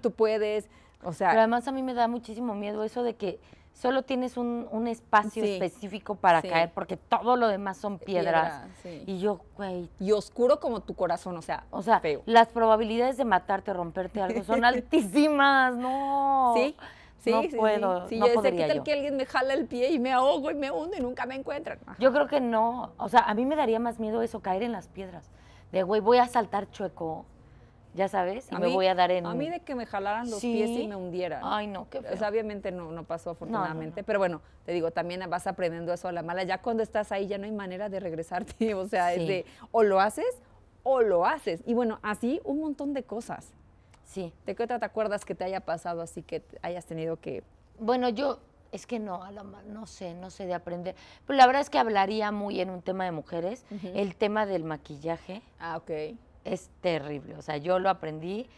tú puedes, o sea. Pero además a mí me da muchísimo miedo eso de que solo tienes un espacio Sí, específico para sí. caer, porque todo lo demás son piedras. Sí. Y yo, güey, Y oscuro como tu corazón, o sea, feo. las probabilidades de matarte o romperte algo son altísimas, no. Sí, sí, no sí, puedo, sí. no Yo decía, ¿qué podría tal yo. que alguien me jala el pie y me ahogo y me hundo y nunca me encuentran? Ajá. Yo creo que no. O sea, a mí me daría más miedo eso, caer en las piedras. De, güey, voy a saltar chueco, ya sabes, y me voy a dar en... A mí de que me jalaran los ¿Sí? pies y me hundieran. Ay, no, qué feo. O sea, obviamente no pasó afortunadamente, no. pero bueno, te digo, también vas aprendiendo eso a la mala. Ya cuando estás ahí ya no hay manera de regresarte, o sea, Sí. es de o lo haces o lo haces. Y bueno, así un montón de cosas. Sí. ¿De qué otra te acuerdas que te haya pasado así que hayas tenido que... Bueno, yo, es que no, no sé de aprender. Pero la verdad es que hablaría muy en un tema de mujeres. El tema del maquillaje Ah, ok. es terrible. O sea, yo lo aprendí,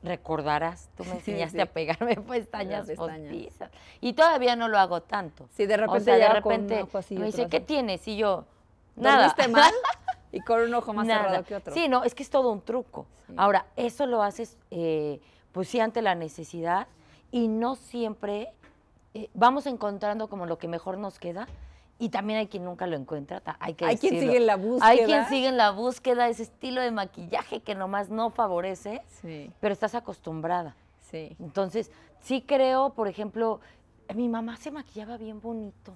recordarás, tú me enseñaste Sí. a pegarme pestañas Las pestañas. postizas. Y todavía no lo hago tanto. Sí, de repente o sea, de llega con un repente ojo así y me otro dice, así. ¿qué tienes? Y yo, nada. ¿Dormiste mal? Y con un ojo más Nada. cerrado que otro. Sí, no, es que es todo un truco. Sí. Ahora, eso lo haces, pues sí, ante la necesidad y no siempre vamos encontrando como lo que mejor nos queda y también hay quien nunca lo encuentra, hay que Hay quien decirlo. sigue en la búsqueda. Hay quien sigue en la búsqueda, ese estilo de maquillaje que nomás no favorece, Sí, pero estás acostumbrada. sí. Entonces, sí creo, por ejemplo, mi mamá se maquillaba bien bonito.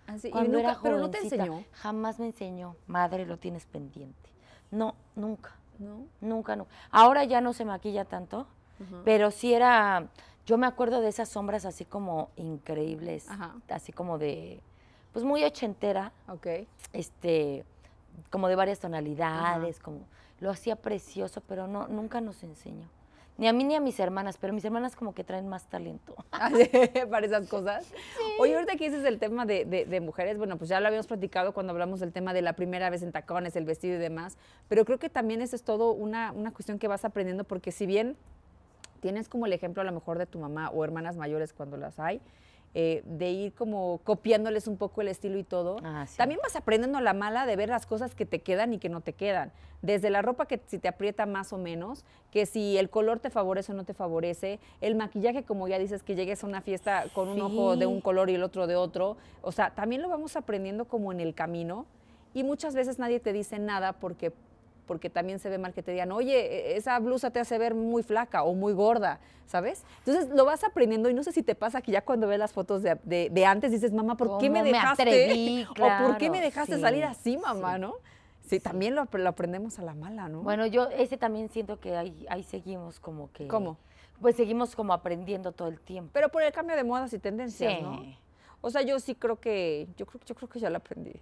Así, y Cuando era nunca, pero no te jovencita. enseñó, Jamás me enseñó. Madre, lo tienes pendiente. No, nunca. ¿no? Nunca, nunca. Ahora ya no se maquilla tanto, pero sí era, yo me acuerdo de esas sombras así como increíbles, Ajá. así como de, pues muy ochentera, Ok. como de varias tonalidades, como, lo hacía precioso, pero no, nunca nos enseñó. Ni a mí ni a mis hermanas, pero mis hermanas como que traen más talento. Para esas cosas. Oye, ahorita que dices el tema de mujeres, bueno, pues ya lo habíamos platicado cuando hablamos del tema de la primera vez en tacones, el vestido y demás, pero creo que también eso es todo una cuestión que vas aprendiendo, porque si bien tienes como el ejemplo a lo mejor de tu mamá o hermanas mayores cuando las hay, de ir como copiándoles un poco el estilo y todo, Ah, sí. también vas aprendiendo a la mala de ver las cosas que te quedan y que no te quedan. Desde la ropa que si te aprieta más o menos, que si el color te favorece o no te favorece, el maquillaje, como ya dices, que llegues a una fiesta con un ojo de un color y el otro de otro. O sea, también lo vamos aprendiendo como en el camino y muchas veces nadie te dice nada porque también se ve mal que te digan, oye, esa blusa te hace ver muy flaca o muy gorda, ¿sabes? Entonces lo vas aprendiendo y no sé si te pasa que ya cuando ves las fotos de antes dices, mamá, ¿por qué me ¿Cómo me dejaste? atreví? ¿O por qué Claro, me dejaste sí, salir así, mamá, sí. no? Sí, también lo aprendemos a la mala, ¿no? Bueno, yo ese también siento que ahí seguimos como que... ¿Cómo? Pues seguimos como aprendiendo todo el tiempo. Pero por el cambio de modas y tendencias, Sí. ¿no? O sea, yo sí creo que, yo creo que ya lo aprendí.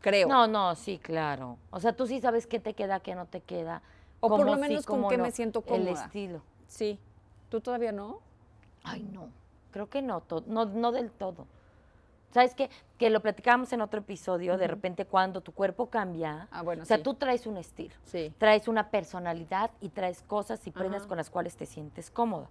Creo. No, sí, claro. O sea, tú sí sabes qué te queda, qué no te queda. O por cómo lo sí, menos con cómo qué no, me siento El cómoda. estilo. Sí. ¿Tú todavía no? Ay, no. Creo que no, no del todo. ¿Sabes qué? Que lo platicábamos en otro episodio, de repente cuando tu cuerpo cambia, Ah, bueno, o sea, sí. tú traes un estilo, Sí. traes una personalidad y traes cosas y prendas Ajá. con las cuales te sientes cómoda.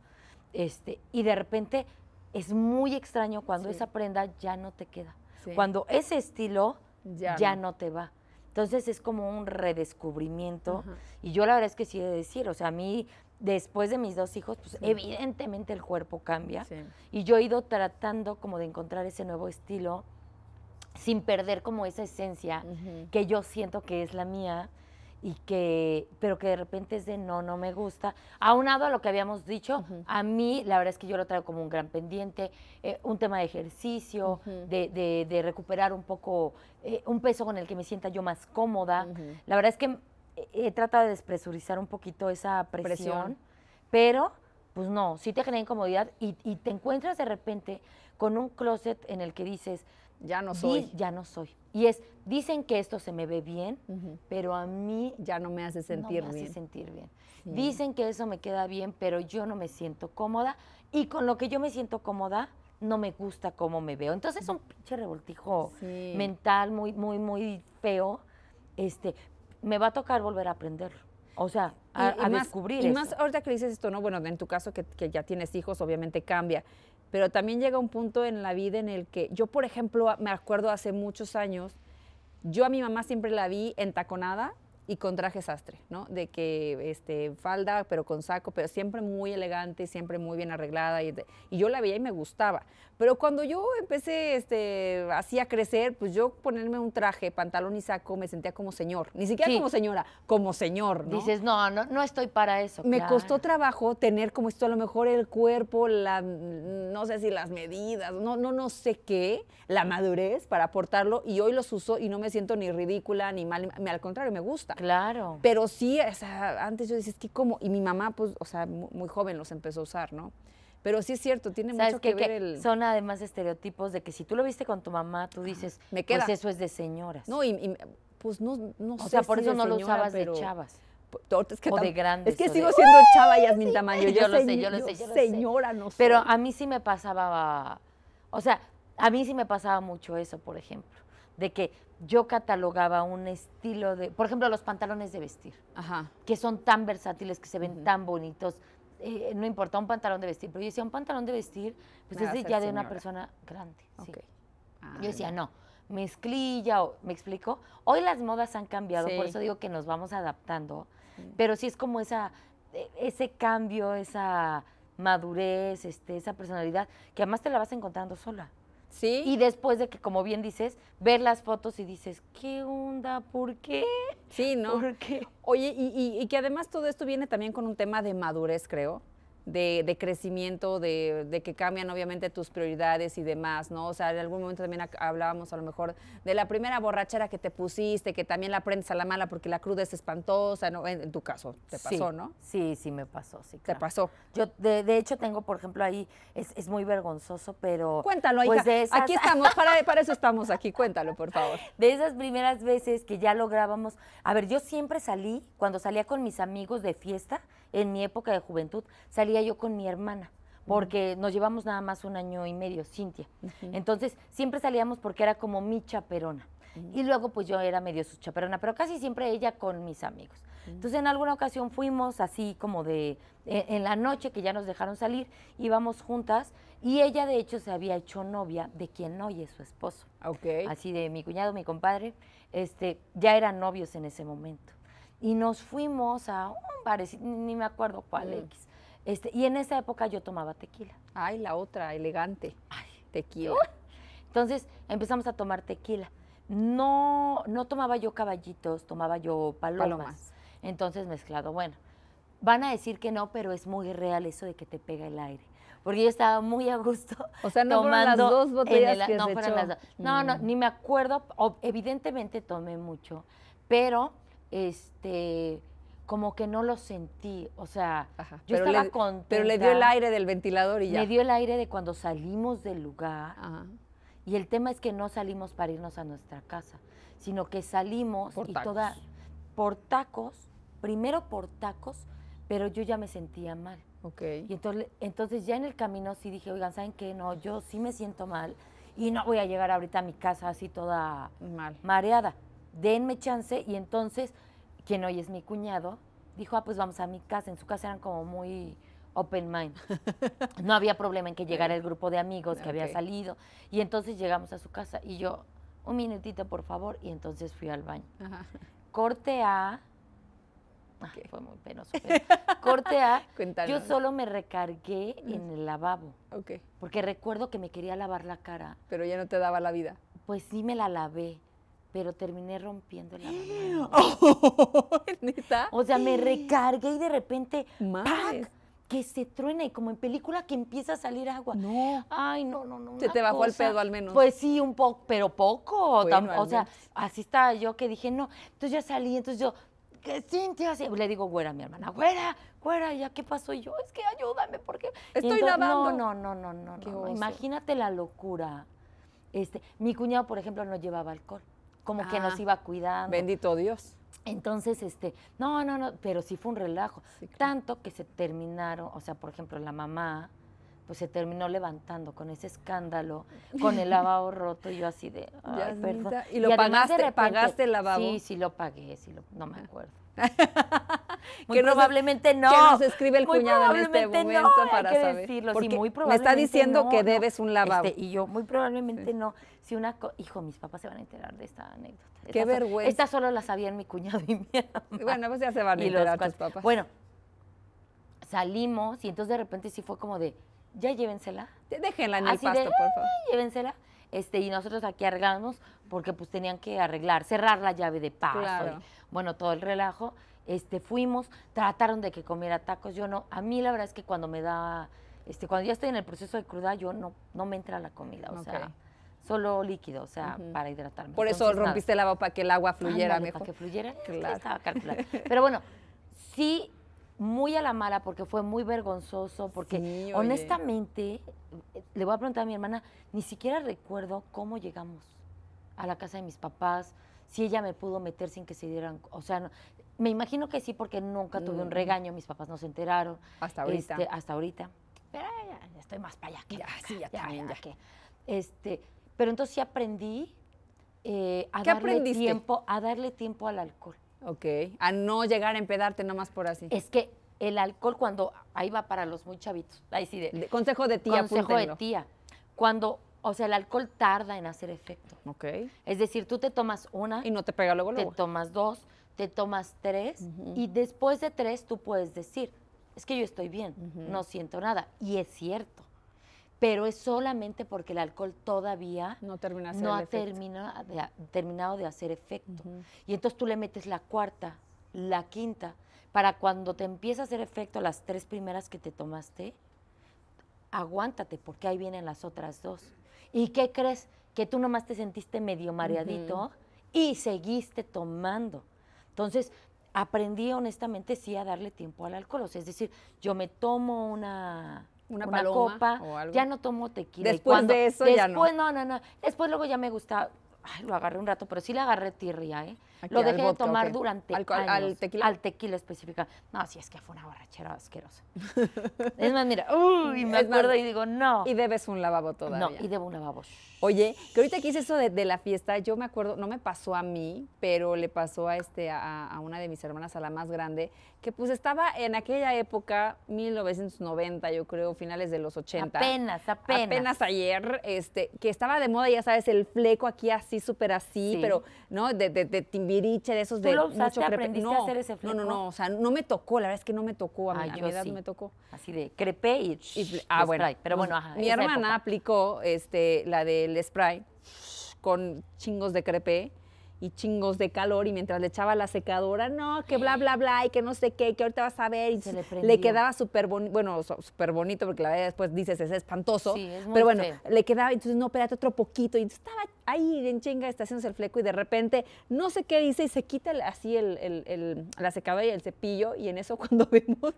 Y de repente es muy extraño cuando Sí. esa prenda ya no te queda. Sí. Cuando ese estilo Ya ya no. no te va. Entonces es como un redescubrimiento. Ajá. Y yo la verdad es que sí he de decir, o sea, a mí después de mis 2 hijos, pues evidentemente el cuerpo cambia. Sí. Y yo he ido tratando como de encontrar ese nuevo estilo sin perder como esa esencia Ujú. que yo siento que es la mía. pero que de repente es de no me gusta. Aunado a lo que habíamos dicho, a mí la verdad es que yo lo traigo como un gran pendiente, un tema de ejercicio, de recuperar un poco un peso con el que me sienta yo más cómoda. La verdad es que he tratado de despresurizar un poquito esa presión. Pero, pues no, sí te genera incomodidad y te encuentras de repente con un closet en el que dices, ya no soy. Ya no soy. Y dicen que esto se me ve bien, pero a mí ya no me hace sentir bien. Sí. Dicen que eso me queda bien, pero yo no me siento cómoda y con lo que yo me siento cómoda no me gusta cómo me veo. Entonces es un pinche revoltijo mental muy, muy, muy feo. Me va a tocar volver a aprenderlo. O sea, a descubrir eso. Y más ahorita que dices esto, ¿no? Bueno, en tu caso que ya tienes hijos, obviamente cambia. Pero también llega un punto en la vida en el que yo, por ejemplo, me acuerdo hace muchos años, yo a mi mamá siempre la vi entaconada y con traje sastre, ¿no? De que falda, pero con saco, pero siempre muy elegante, siempre muy bien arreglada. Y yo la veía y me gustaba. Pero cuando yo empecé así a crecer, pues yo ponerme un traje, pantalón y saco, me sentía como señor. Ni siquiera como señora, como señor, ¿no? Dices, no estoy para eso. Me costó trabajo tener como esto, a lo mejor el cuerpo, no sé si las medidas, no sé qué, la madurez para aportarlo. Y hoy los uso y no me siento ni ridícula, ni mal, al contrario, me gusta. Claro. Pero sí, o sea, antes yo decía, es que ¿cómo? Y mi mamá, pues, o sea, muy joven los empezó a usar, ¿no? Pero sí es cierto, tiene mucho que ver el... Son además estereotipos de que si tú lo viste con tu mamá, tú dices, me queda. Pues eso es de señoras. No, pues no sé. O sea, por si eso no señora, lo usabas pero... de chavas. Es que o de grandes. Es que sigo siendo chava, Yasmín Tamayo. Yo lo sé. Señora, no sé. Pero a mí sí me pasaba, o sea, a mí sí me pasaba mucho eso, por ejemplo, de que yo catalogaba un estilo de, por ejemplo, los pantalones de vestir, que son tan versátiles, que se ven tan bonitos. No importa, un pantalón de vestir, pero yo decía, un pantalón de vestir, pues es ya de una persona grande. Sí. Yo decía, no, mezclilla, ¿me explico? Hoy las modas han cambiado, por eso digo que nos vamos adaptando, pero sí es como ese cambio, esa madurez, esa personalidad, que además te la vas encontrando sola. Sí. Y después de que, como bien dices, ver las fotos y dices, ¿qué onda? ¿Por qué? Sí, ¿no? ¿Por qué? Oye, y que además todo esto viene también con un tema de madurez, creo, de crecimiento, de que cambian obviamente tus prioridades y demás, ¿no? O sea, en algún momento también hablábamos a lo mejor de la primera borrachera que te pusiste, que también la aprendes a la mala porque la cruda es espantosa, ¿no? En tu caso, te pasó, ¿no? Sí, me pasó, sí, claro. ¿Te pasó? Yo, de hecho, tengo, por ejemplo, ahí, es muy vergonzoso, pero... Cuéntalo, pues hija. Aquí estamos, para eso estamos aquí, cuéntalo, por favor. De esas primeras veces que ya lográbamos... A ver, yo siempre salí, cuando salía con mis amigos de fiesta, en mi época de juventud, salía yo con mi hermana, porque nos llevamos nada más 1 año y medio, Cintia. Entonces, siempre salíamos porque era como mi chaperona. Y luego, pues, yo era medio su chaperona, pero casi siempre ella con mis amigos. Entonces, en alguna ocasión fuimos así como en la noche, que ya nos dejaron salir, íbamos juntas, y ella, de hecho, se había hecho novia de quien hoy es su esposo. Así de mi cuñado, mi compadre, ya eran novios en ese momento. Y nos fuimos a un bar, ni me acuerdo cuál, X. Y en esa época yo tomaba tequila. Ay, la otra, elegante. Ay, tequila. Entonces empezamos a tomar tequila. No tomaba yo caballitos, tomaba yo palomas. Entonces mezclado. Bueno, van a decir que no, pero es muy real eso de que te pega el aire. Porque yo estaba muy a gusto. O sea, no fueron las 2 botellas que se echó. No, ni me acuerdo. Evidentemente tomé mucho, pero como que no lo sentí, o sea, yo estaba contenta. Pero le dio el aire del ventilador y ya. Me dio el aire de cuando salimos del lugar. Y el tema es que no salimos para irnos a nuestra casa, sino que salimos por tacos, primero por tacos, pero yo ya me sentía mal. Y entonces ya en el camino sí dije, oigan, ¿saben qué? No, yo sí me siento mal y no voy a llegar ahorita a mi casa así toda mareada. Denme chance. Y entonces, quien hoy es mi cuñado, dijo, pues vamos a mi casa. En su casa eran como muy open mind. No había problema en que llegara el grupo de amigos que había salido. Y entonces llegamos a su casa y yo, un minutito, por favor. Y entonces fui al baño. Corte A. Fue muy penoso. Corte A. Cuéntanos. Yo solo me recargué en el lavabo. Porque recuerdo que me quería lavar la cara. Pero ya no te daba la vida. Pues sí me la lavé. pero terminé rompiendo la mamá. ¿Neta? O sea, me recargué y de repente, Madres. ¡pac! Que se truena y como en película que empieza a salir agua. No. Ay, no. Se una te bajó el cosa. pedo al menos. Pues sí, un poco, pero poco. Bueno, O al sea, menos. así estaba yo que dije, no. Entonces ya salí, entonces yo, ¿qué Cintia? Así, le digo, güera, a mi hermana, güera, ¿ya qué pasó? Y yo, es que ayúdame, porque... Estoy entonces, nadando. No. Qué oso. Imagínate la locura. Mi cuñado, por ejemplo, no llevaba alcohol. Como que nos iba cuidando. Bendito Dios. Entonces, no, pero sí fue un relajo. Sí, claro. Tanto que se terminaron, o sea, por ejemplo, la mamá, pues se terminó levantando con ese escándalo, con el lavabo roto, y yo así de, ay, perdón. ¿Y lo además, de pagaste? ¿Pagaste el lavabo? Sí, lo pagué, no me acuerdo. Que nos- probablemente no. Que nos escribe el Muy cuñado en este probablemente momento no, para hay que saber. decirlo. Porque Sí, muy me probablemente está diciendo no, que no. debes un lavabo. Y yo, muy probablemente no. Si hijo, mis papás se van a enterar de esta anécdota. Qué vergüenza. Esta solo la sabían mi cuñado y mi hermana. Bueno, pues ya se van a Y los enterar tus cuates. papás. Bueno, salimos y entonces de repente sí fue como de, ya llévensela. Déjenla en el Así pasto, de, por favor. "Ay, llévensela. Y nosotros aquí arreglamos porque pues tenían que arreglar, cerrar la llave de paso. Claro. Y, bueno, todo el relajo. Fuimos, trataron de que comiera tacos. Yo no, a mí la verdad es que cuando me da, cuando ya estoy en el proceso de cruda, yo no me entra la comida, o sea, Ok. solo líquido, o sea, para hidratarme. Por eso Entonces, nada. rompiste el lavabo para que el agua fluyera Ándale, mejor. para que fluyera. Claro. Estaba calculado. Pero bueno, sí, muy a la mala porque fue muy vergonzoso, porque Sí, oye. honestamente, le voy a preguntar a mi hermana, ni siquiera recuerdo cómo llegamos a la casa de mis papás, si ella me pudo meter sin que se dieran, o sea, me imagino que sí porque nunca tuve un regaño, mis papás no se enteraron. Hasta ahorita. Hasta ahorita. Pero ya estoy más para allá que Ya, para acá, sí, ya también, ya. que. Pero entonces sí aprendí a ¿Qué aprendiste? darle tiempo al alcohol. Ok. A no llegar a empedarte nomás por así. Es que el alcohol cuando, ahí va para los muy chavitos, ahí sí Consejo de tía, consejo apúntenlo. de tía, cuando, o sea, el alcohol tarda en hacer efecto. Ok. Es decir, tú te tomas una, Y no te pega luego, te luego. tomas dos, te tomas tres, y después de tres tú puedes decir, es que yo estoy bien, no siento nada. Y es cierto, pero es solamente porque el alcohol todavía No termina de hacer no el ha efecto. terminado de hacer efecto. Y entonces tú le metes la cuarta, la quinta, para cuando te empieza a hacer efecto las tres primeras que te tomaste, aguántate, porque ahí vienen las otras dos. ¿Y qué crees? Que tú nomás te sentiste medio mareadito y seguiste tomando. Entonces, aprendí honestamente sí a darle tiempo al alcohol. O sea, es decir, yo me tomo una paloma copa, o algo. ya no tomo tequila. Y Después de eso ya no. Después, no. Después luego ya me gusta, lo agarré un rato, pero sí le agarré tirria, ¿eh? Aquí, Lo al dejé de vodka, tomar ¿o qué? durante ¿Al años. tequila? Al tequila específica. No, sí, es que fue una borrachera asquerosa. Es más, mira, uy, me Es más, acuerdo y digo, no. Y debes un lavabo todavía. No, y debo un lavabo. Oye, que ahorita que hice eso de la fiesta, yo me acuerdo, no me pasó a mí, pero le pasó a una de mis hermanas, a la más grande, que pues estaba en aquella época, 1990, yo creo, finales de los 80. Apenas. Apenas ayer, que estaba de moda, ya sabes, el fleco aquí así, súper así, Sí. pero, ¿no? De Timbiriche, de esos ¿Tú de lo usaste? mucho crepe. ¿Aprendiste a hacer ese fleco? No, o sea, no me tocó, la verdad es que no me tocó, a Ay, mi yo edad sí. no me tocó. Así de crepé y Bueno, spray. Pero pues, bueno, ajá. mi esa hermana época. aplicó la del spray con chingos de crepé y chingos de calor, y mientras le echaba la secadora, no, que bla, bla, bla, y que no sé qué, que ahorita vas a ver, y Se le le prendió. quedaba súper bonito, bueno, súper bonito, porque la verdad después dices, es espantoso, Sí, es muy pero bueno, feo. le quedaba, entonces no, espérate otro poquito, y estaba ahí en chinga, está haciéndose el fleco, y de repente, no sé qué dice, y se quita así la secadora y el cepillo, y en eso cuando vemos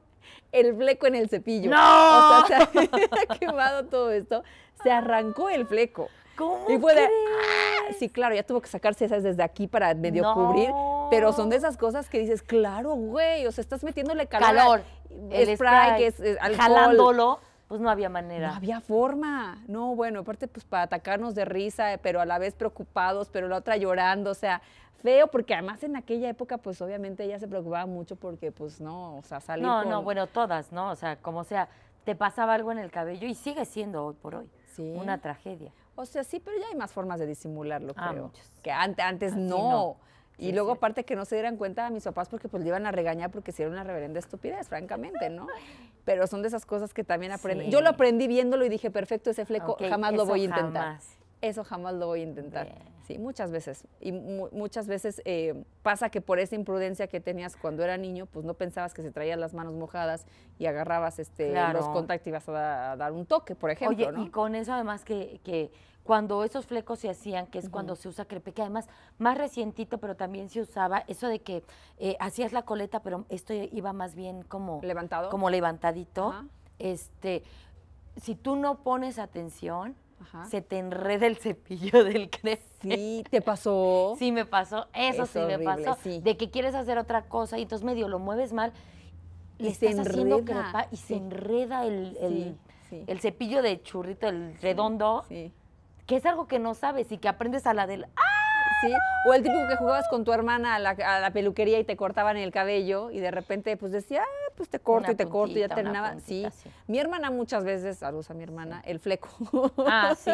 el fleco en el cepillo. ¡No! O sea, se había quemado todo esto, se arrancó el fleco. ¿Cómo Y fue de, crees? sí, claro, ya tuvo que sacarse esas desde aquí para medio No. cubrir, pero son de esas cosas que dices, claro, güey, o sea, estás metiéndole calor. El spray, que es alcohol. jalándolo, pues no había manera. No había forma. No, bueno, aparte, pues para atacarnos de risa, pero a la vez preocupados, pero la otra llorando, o sea, feo, porque además en aquella época, pues obviamente ella se preocupaba mucho porque, pues no, o sea, salir No, bueno, todas, ¿no? O sea, como sea, te pasaba algo en el cabello y sigue siendo hoy por hoy Sí. una tragedia. O sea, sí, pero ya hay más formas de disimularlo, Ah, creo. muchas. Que antes Así no. no. Y Sí, es luego, cierto. aparte, que no se dieran cuenta a mis papás porque pues le iban a regañar porque si era una reverenda estupidez, francamente, ¿no? Pero son de esas cosas que también aprenden. Sí. Yo lo aprendí viéndolo y dije, perfecto, ese fleco Ok, jamás lo eso voy a intentar. jamás. eso jamás lo voy a intentar. Bien. Sí, muchas veces. Y muchas veces pasa que por esa imprudencia que tenías cuando era niño, pues no pensabas que se traías las manos mojadas y agarrabas Claro. los contactos y ibas a dar un toque, por ejemplo, Oye, ¿no? y con eso además que cuando esos flecos se hacían, que es cuando se usa crepe, que además más recientito, pero también se usaba eso de que hacías la coleta, pero esto iba más bien como ¿Levantado? como levantadito. Ajá. Si tú no pones atención, Ajá. se te enreda el cepillo del crepe. Sí, ¿te pasó? Sí me pasó, eso Es sí me horrible, pasó, sí. de que quieres hacer otra cosa y entonces medio lo mueves mal Y le se estás haciendo enreda, crepa y sí. se enreda Sí. el cepillo de churrito, el redondo, Sí. que es algo que no sabes y que aprendes a la del Sí, o el típico que jugabas con tu hermana a la peluquería y te cortaban el cabello y de repente pues decía, pues te corto Una y te corto y ya puntita, una terminaba. puntita, Sí. sí. Mi hermana muchas veces, saludos a mi hermana, el fleco. Ah, sí.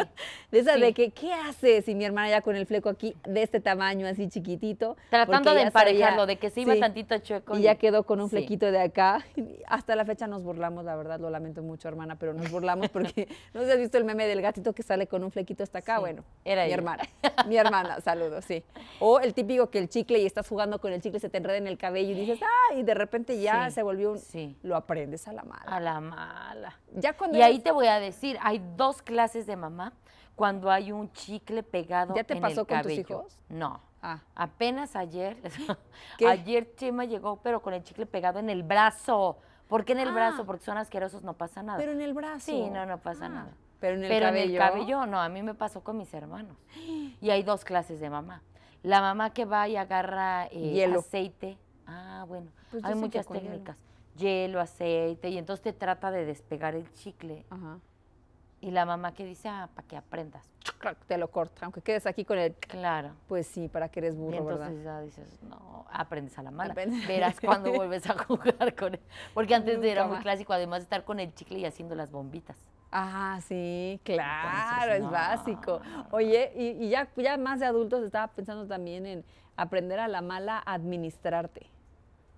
De esa Sí. de que, ¿qué haces? Y mi hermana ya con el fleco aquí de este tamaño, así chiquitito. tratando porque de ya emparejarlo, sabía- de que se iba sí, tantito chueco. Y ya quedó con un sí. flequito de acá. Hasta la fecha nos burlamos, la verdad, lo lamento mucho, hermana, pero nos burlamos porque no sé si has visto el meme del gatito que sale con un flequito hasta acá. Sí, Bueno, era mi ella. hermana. Mi hermana, saludos, sí. O el típico que el chicle y estás jugando con el chicle, se te enreda en el cabello y dices, ¡ah! Y de repente ya Sí, se volvió un. sí. Lo aprendes a la mala. A la mala. Ya cuando Y ahí eres- te voy a decir, hay 2 clases de mamá cuando hay un chicle pegado ¿Ya te en pasó el con tus cabello. hijos? No. Ah, Apenas ayer, ¿Qué? ayer Chema llegó, pero con el chicle pegado en el brazo. ¿Por qué en el Ah. brazo? Porque son asquerosos, no pasa nada. pero en el brazo. Sí, no pasa Ah, nada. Pero en el Pero cabello. en el cabello, no, a mí me pasó con mis hermanos. Y hay 2 clases de mamá. La mamá que va y agarra Hielo. aceite. Ah, bueno, Pues hay dicen que muchas con hielo. técnicas. Hielo, aceite, y entonces te trata de despegar el chicle. Ajá. Y la mamá que dice, para que aprendas. Clac, te lo corta, aunque quedes aquí con el. Claro. Pues sí, para que eres Y burro, entonces ¿verdad? ya dices, no, aprendes a la mala. Aprendes. Verás cuando vuelves a jugar con él. Porque antes Nunca era muy más. clásico, además de estar con el chicle y haciendo las bombitas. Ah, sí, claro, es no. básico. Oye, y ya más de adultos estaba pensando también en aprender a la mala a administrarte.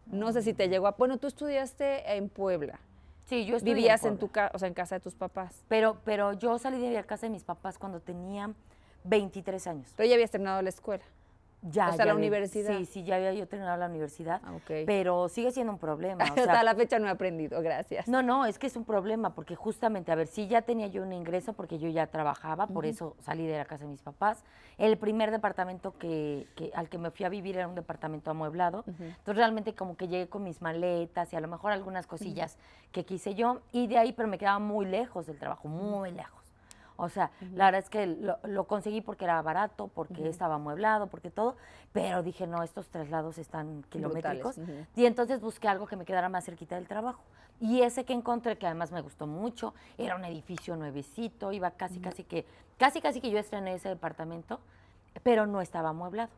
No sé si te llegó a. Bueno, tú estudiaste en Puebla. Sí, yo estudié Vivías en Puebla. tu casa, o sea, en casa de tus papás. Pero yo salí de la casa de mis papás cuando tenía 23 años. Pero ya habías terminado la escuela. Ya, O sea, la había- universidad. Sí, ya había yo terminado la universidad. Ah, ok. Pero sigue siendo un problema. O sea, Hasta la fecha no he aprendido, gracias. no, es que es un problema, porque justamente, a ver, sí ya tenía yo un ingreso, porque yo ya trabajaba, por eso salí de la casa de mis papás. El primer departamento al que me fui a vivir era un departamento amueblado. Entonces, realmente como que llegué con mis maletas y a lo mejor algunas cosillas que quise yo, y de ahí, pero me quedaba muy lejos del trabajo, muy lejos. O sea, la verdad es que lo conseguí porque era barato, porque estaba amueblado, porque todo, pero dije, no, estos traslados están kilométricos. Brutales, Y entonces busqué algo que me quedara más cerquita del trabajo. Y ese que encontré, que además me gustó mucho, era un edificio nuevecito, iba casi que yo estrené ese departamento, pero no estaba amueblado.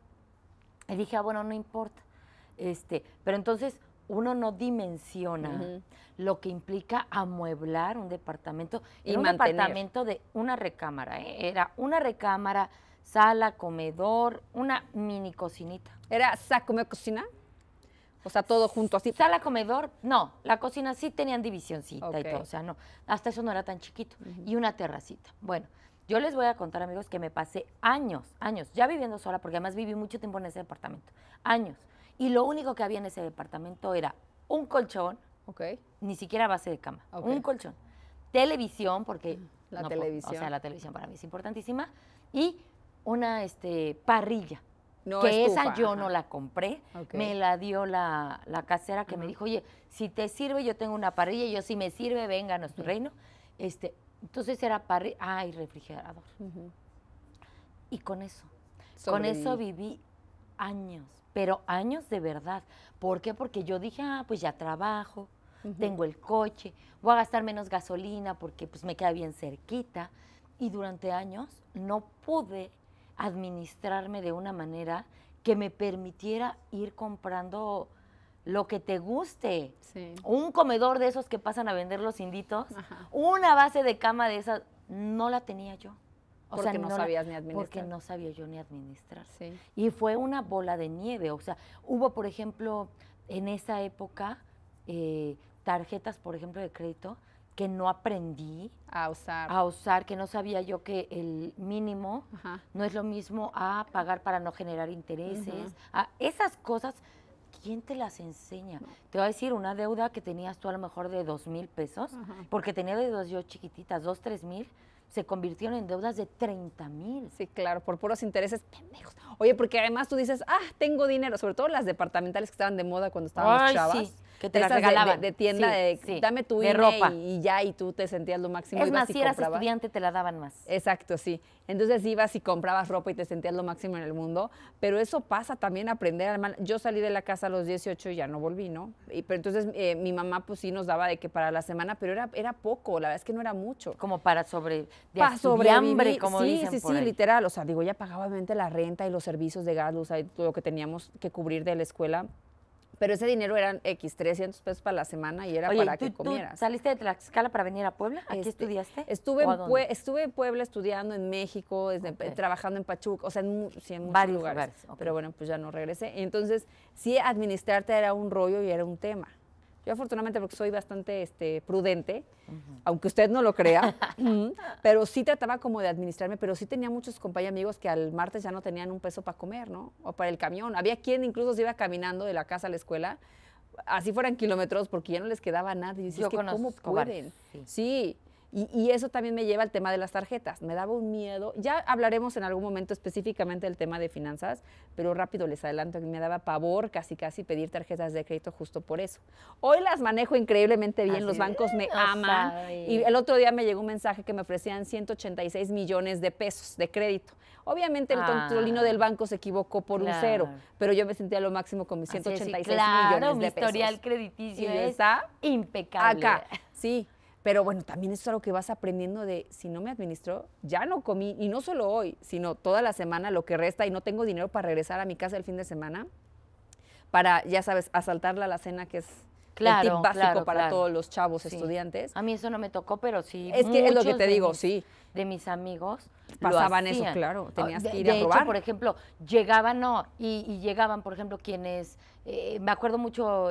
Y dije, bueno, no importa. Pero entonces uno no dimensiona lo que implica amueblar un departamento. Y Era un mantener. departamento de una recámara, era una recámara, sala, comedor, una mini cocinita. ¿Era saco cocina? O sea, todo junto así. Sala, comedor, no, la cocina sí tenían divisioncita y Ok. todo, o sea, no, hasta eso no era tan chiquito. Y una terracita. Bueno, yo les voy a contar, amigos, que me pasé años, ya viviendo sola, porque además viví mucho tiempo en ese departamento, años. Y lo único que había en ese departamento era un colchón, Ok. ni siquiera base de cama, Ok. un colchón, televisión, porque La no, televisión. o sea, la televisión para mí es importantísima, y una parrilla. No que estufa, esa yo ajá. no la compré, Ok. me la dio la casera que me dijo, oye, si te sirve, yo tengo una parrilla, y yo si me sirve, venga a nuestro reino. Entonces era parrilla, y refrigerador. Y con eso Sobreviví. viví años, pero años de verdad. ¿Por qué? Porque yo dije, pues ya trabajo, tengo el coche, voy a gastar menos gasolina porque pues me queda bien cerquita. Y durante años no pude administrarme de una manera que me permitiera ir comprando lo que te guste. Sí. Un comedor de esos que pasan a vender los inditos, Ajá. una base de cama de esas, no la tenía yo. Porque no sabías ni administrar. Porque no sabía yo ni administrar. Sí. Y fue una bola de nieve. O sea, hubo, por ejemplo, en esa época, tarjetas, por ejemplo, de crédito, que no aprendí A usar. a usar, que no sabía yo que el mínimo Ajá. no es lo mismo a pagar para no generar intereses. A esas cosas, ¿quién te las enseña? Te voy a decir, una deuda que tenías tú a lo mejor de 2,000 pesos, porque tenía deudas yo chiquititas, 2, 3,000, se convirtieron en deudas de 30,000. Sí, claro, por puros intereses pendejos. Oye, porque además tú dices, tengo dinero, sobre todo las departamentales que estaban de moda cuando estábamos Ay, chavas. sí, que te las Esas regalaban. De tienda, Sí, dame tu de INE ropa. y ya, y tú te sentías lo máximo. Es ibas más, y si eras comprabas. estudiante te la daban más. Exacto, sí. Entonces ibas y comprabas ropa y te sentías lo máximo en el mundo, pero eso pasa también aprender a mal. Yo salí de la casa a los 18 y ya no volví, ¿no? Pero entonces mi mamá pues sí nos daba de que para la semana, pero era poco, la verdad es que no era mucho. Como para de Para estudiambre, como sí, dicen sí, por sí, ahí. literal. O sea, digo, ya pagaba obviamente la renta y los servicios de gas, luz, y todo lo que teníamos que cubrir de la escuela. Pero ese dinero eran 300 pesos para la semana y era Oye, para ¿tú que comieras. saliste de Tlaxcala para venir a Puebla? ¿Aquí estudiaste? Estuve ¿O a en, dónde? estuve en Puebla estudiando, en México, Ok. trabajando en Pachuca, o sea, sí, en muchos Varios lugares. lugares, ok. Pero bueno, pues ya no regresé. Entonces, sí, administrarte era un rollo y era un tema. Yo afortunadamente porque soy bastante prudente, aunque usted no lo crea, pero sí trataba como de administrarme, pero sí tenía muchos compañeros amigos que al martes ya no tenían un peso para comer, ¿no? O para el camión. Había quien incluso se iba caminando de la casa a la escuela, así fueran kilómetros, porque ya no les quedaba nada. Y dices, Yo es que ¿cómo conozco pueden? varios, sí. Sí. Y eso también me lleva al tema de las tarjetas. Me daba un miedo. Ya hablaremos en algún momento específicamente del tema de finanzas, pero rápido les adelanto que me daba pavor casi pedir tarjetas de crédito justo por eso. Hoy las manejo increíblemente bien, Así los bancos me no aman. sabe. Y el otro día me llegó un mensaje que me ofrecían 186 millones de pesos de crédito. Obviamente el tontolino del banco se equivocó por un cero, Claro. pero yo me sentía lo máximo con mis Así es, 186 claro, millones mi de pesos. historial crediticio Y es está impecable. acá, sí. Pero bueno, también eso es algo que vas aprendiendo de, si no me administro, ya no comí, y no solo hoy, sino toda la semana, lo que resta, y no tengo dinero para regresar a mi casa el fin de semana, para, ya sabes, asaltar la alacena, que es el tip básico para todos los chavos Sí. estudiantes. A mí eso no me tocó, pero sí. Es que es lo que muchos te de digo, mis- sí. De mis amigos Pasaban lo eso, hacían. claro, tenías De- que ir de a hecho, robar. por ejemplo, llegaban, y llegaban, por ejemplo, quienes, me acuerdo mucho,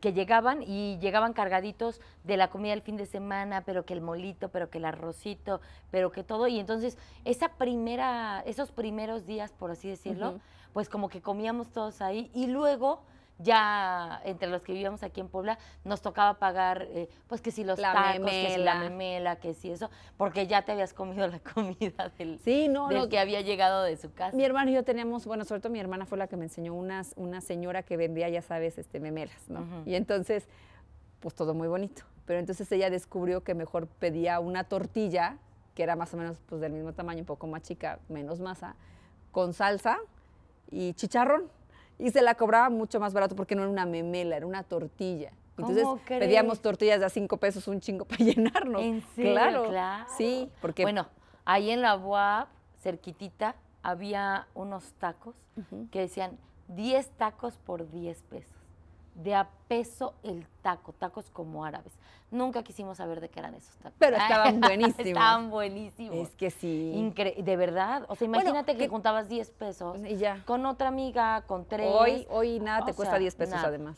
que llegaban cargaditos de la comida del fin de semana, pero que el molito, pero que el arrocito, pero que todo. Y entonces, esos primeros días, por así decirlo, pues como que comíamos todos ahí. Y luego, ya entre los que vivíamos aquí en Puebla, nos tocaba pagar, pues que si los La tacos, que si la memela. memela, que si eso, porque ya te habías comido la comida del, Sí, no, del no. que había llegado de su casa. Mi hermano y yo teníamos, bueno, sobre todo mi hermana fue la que me enseñó una señora que vendía, ya sabes, memelas, ¿no? Ujú. Y entonces, pues todo muy bonito. Pero entonces ella descubrió que mejor pedía una tortilla, que era más o menos pues del mismo tamaño, un poco más chica, menos masa, con salsa y chicharrón. Y se la cobraba mucho más barato porque no era una memela, era una tortilla. Entonces ¿Cómo crees? pedíamos tortillas de a 5 pesos, un chingo para llenarnos. ¿En serio? Claro. Claro. Sí, porque Bueno, ahí en la UAP, cerquitita, había unos tacos que decían 10 tacos por 10 pesos. De a peso el taco, tacos como árabes. Nunca quisimos saber de qué eran esos tacos. Pero estaban buenísimos. Estaban buenísimos. es que sí. De verdad. O sea, Bueno, imagínate que que- juntabas 10 pesos Y ya. con otra amiga, con 3. Hoy nada te cuesta 10 pesos además.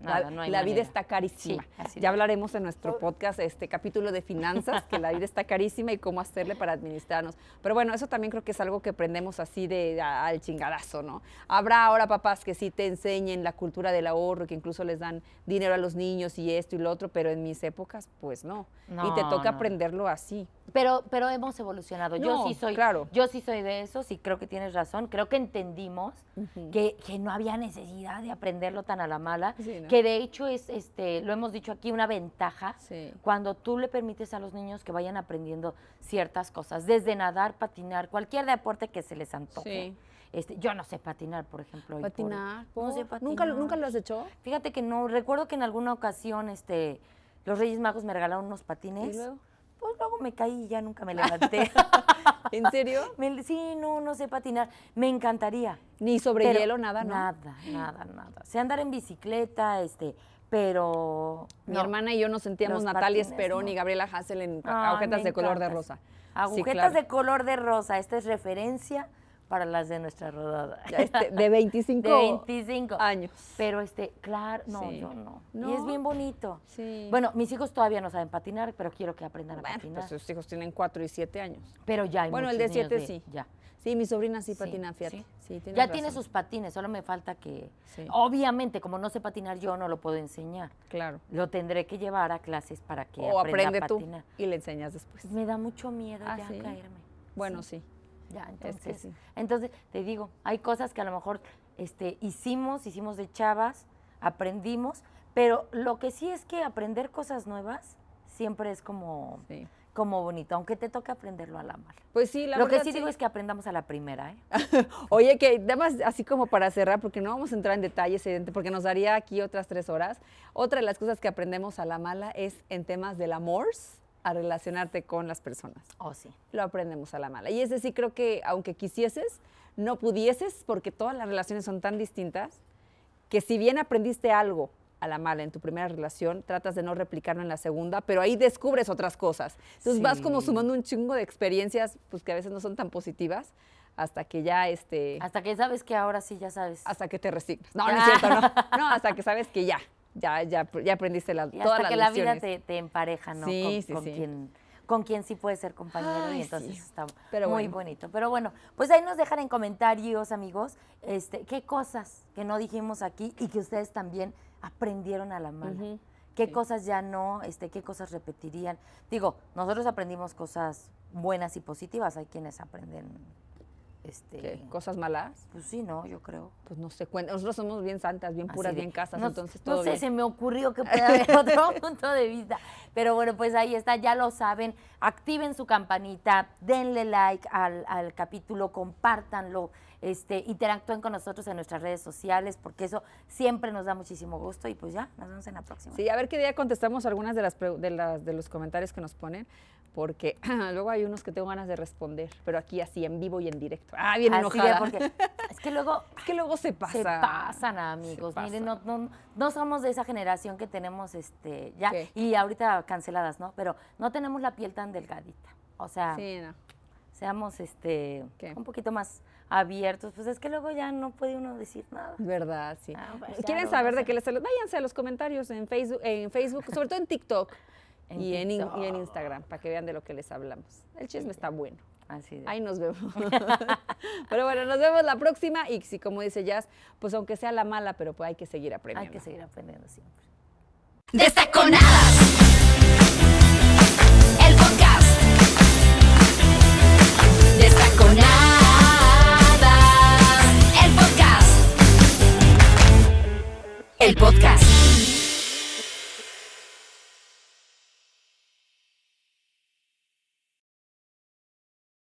Nada, no hay la vida manera. está carísima. Sí, así Ya es. hablaremos en nuestro podcast, capítulo de finanzas, que la vida está carísima y cómo hacerle para administrarnos. Pero bueno, eso también creo que es algo que aprendemos así al chingadazo, ¿no? Habrá ahora papás que sí te enseñen la cultura del ahorro, que incluso les dan dinero a los niños y esto y lo otro, pero en mis épocas, pues no. Y te No, toca no. aprenderlo así. Pero hemos evolucionado. No, claro. Yo sí soy de esos y creo que tienes razón. Creo que entendimos que no había necesidad de aprenderlo tan a la mala, Sí, ¿no? que de hecho es, lo hemos dicho aquí, una ventaja Sí. cuando tú le permites a los niños que vayan aprendiendo ciertas cosas, desde nadar, patinar, cualquier deporte que se les antoje. Yo no sé patinar, por ejemplo. hoy por hoy. Patinar. No sé ¿por? patinar. ¿Nunca lo has hecho? Fíjate que no, recuerdo que en alguna ocasión los Reyes Magos me regalaron unos patines. ¿Y luego? Pues luego me caí y ya nunca me levanté. ¿En serio? Sí, no sé patinar. Me encantaría. Ni sobre pero hielo, nada, ¿no? Nada. Sé andar en bicicleta, pero Mi no. hermana y yo nos sentíamos Los Natalia patines, Esperón no. y Gabriela Hassel en Ay, agujetas me de color de encantas. rosa. Agujetas Sí, claro. de color de rosa. Esta es referencia para las de nuestra rodada. De 25 De 25 años. Pero claro, no, Sí. yo no. ¿No? Y es bien bonito. Sí. Bueno, mis hijos todavía no saben patinar, pero quiero que aprendan a Bueno, patinar. pues sus hijos tienen 4 y 7 años. Pero ya hay Bueno, el de muchos niños 7 sí. Ya. Sí, mi sobrina sí Sí, patina, fíjate. sí. Sí, tienes Ya tiene razón. sus patines, solo me falta que... Sí. Obviamente, como no sé patinar, yo no lo puedo enseñar. Claro. Lo tendré que llevar a clases para que O aprenda aprende a tú patinar. y le enseñas después. Me da mucho miedo Ah, ya ¿sí? caerme. Bueno, sí. Ya, Es que entonces, sí. entonces te digo, hay cosas que a lo mejor hicimos de chavas, aprendimos, pero lo que sí es que aprender cosas nuevas siempre es como Sí. bonito, aunque te toque aprenderlo a la mala. Pues sí, la Lo que verdad sí digo es que aprendamos a la primera, ¿eh? Oye, que además, así como para cerrar, porque no vamos a entrar en detalles, evidente, porque nos daría aquí otras 3 horas. Otra de las cosas que aprendemos a la mala es en temas del amor, a relacionarte con las personas. Oh, sí. Lo aprendemos a la mala. Y ese sí creo que, aunque quisieses, no pudieses, porque todas las relaciones son tan distintas, que si bien aprendiste algo a la mala en tu primera relación, tratas de no replicarlo en la segunda, pero ahí descubres otras cosas. Entonces vas como Sí. sumando un chingo de experiencias, pues que a veces no son tan positivas, hasta que ya Hasta que sabes que ahora sí ya sabes. hasta que te resignas. No, no es cierto, no. No, hasta que sabes que ya aprendiste Y todas hasta las que la lecciones. vida te empareja, ¿no? Sí, sí, sí. Con quien sí puede ser compañero Ay, y entonces sí. está Pero muy bueno. bonito. Pero bueno, pues ahí nos dejan en comentarios, amigos, qué cosas que no dijimos aquí y que ustedes también aprendieron a la mala. Ujú, Qué sí. cosas ya no, qué cosas repetirían. Digo, nosotros aprendimos cosas buenas y positivas, hay quienes aprenden, ¿Qué? ¿Cosas malas? pues sí, no, yo creo. Pues no sé, nosotros somos bien santas, bien puras, Así de, bien casas, no, entonces no todo sé, bien. se me ocurrió que puede haber otro punto de vista. Pero bueno, pues ahí está, ya lo saben. Activen su campanita, denle like al capítulo, compártanlo, interactúen con nosotros en nuestras redes sociales, porque eso siempre nos da muchísimo gusto. Y pues ya, nos vemos en la próxima. Sí, a ver qué día contestamos algunas de los comentarios que nos ponen, porque luego hay unos que tengo ganas de responder, pero aquí así, en vivo y en directo. Ah, bien Así enojada. porque es que luego Es que luego se pasa. se pasan, amigos. Se Miren, pasan. no somos de esa generación que tenemos ya, ¿Qué? y ahorita canceladas, ¿no? Pero no tenemos la piel tan delgadita. O sea, Sí, no. seamos ¿Qué? un poquito más abiertos. Pues es que luego ya no puede uno decir nada. Verdad, sí. Ah, pues ya ¿Quieren no, saber no de sé. qué les hablo? Váyanse a los comentarios en Facebook, sobre todo en TikTok. En y en TikTok. Instagram, para que vean de lo que les hablamos. El chisme está bueno. Así de. Ahí nos vemos. Pero bueno, nos vemos la próxima. Y si, como dice Jazz, pues aunque sea la mala, pero pues hay que seguir aprendiendo. Hay que seguir aprendiendo siempre. Destaconada.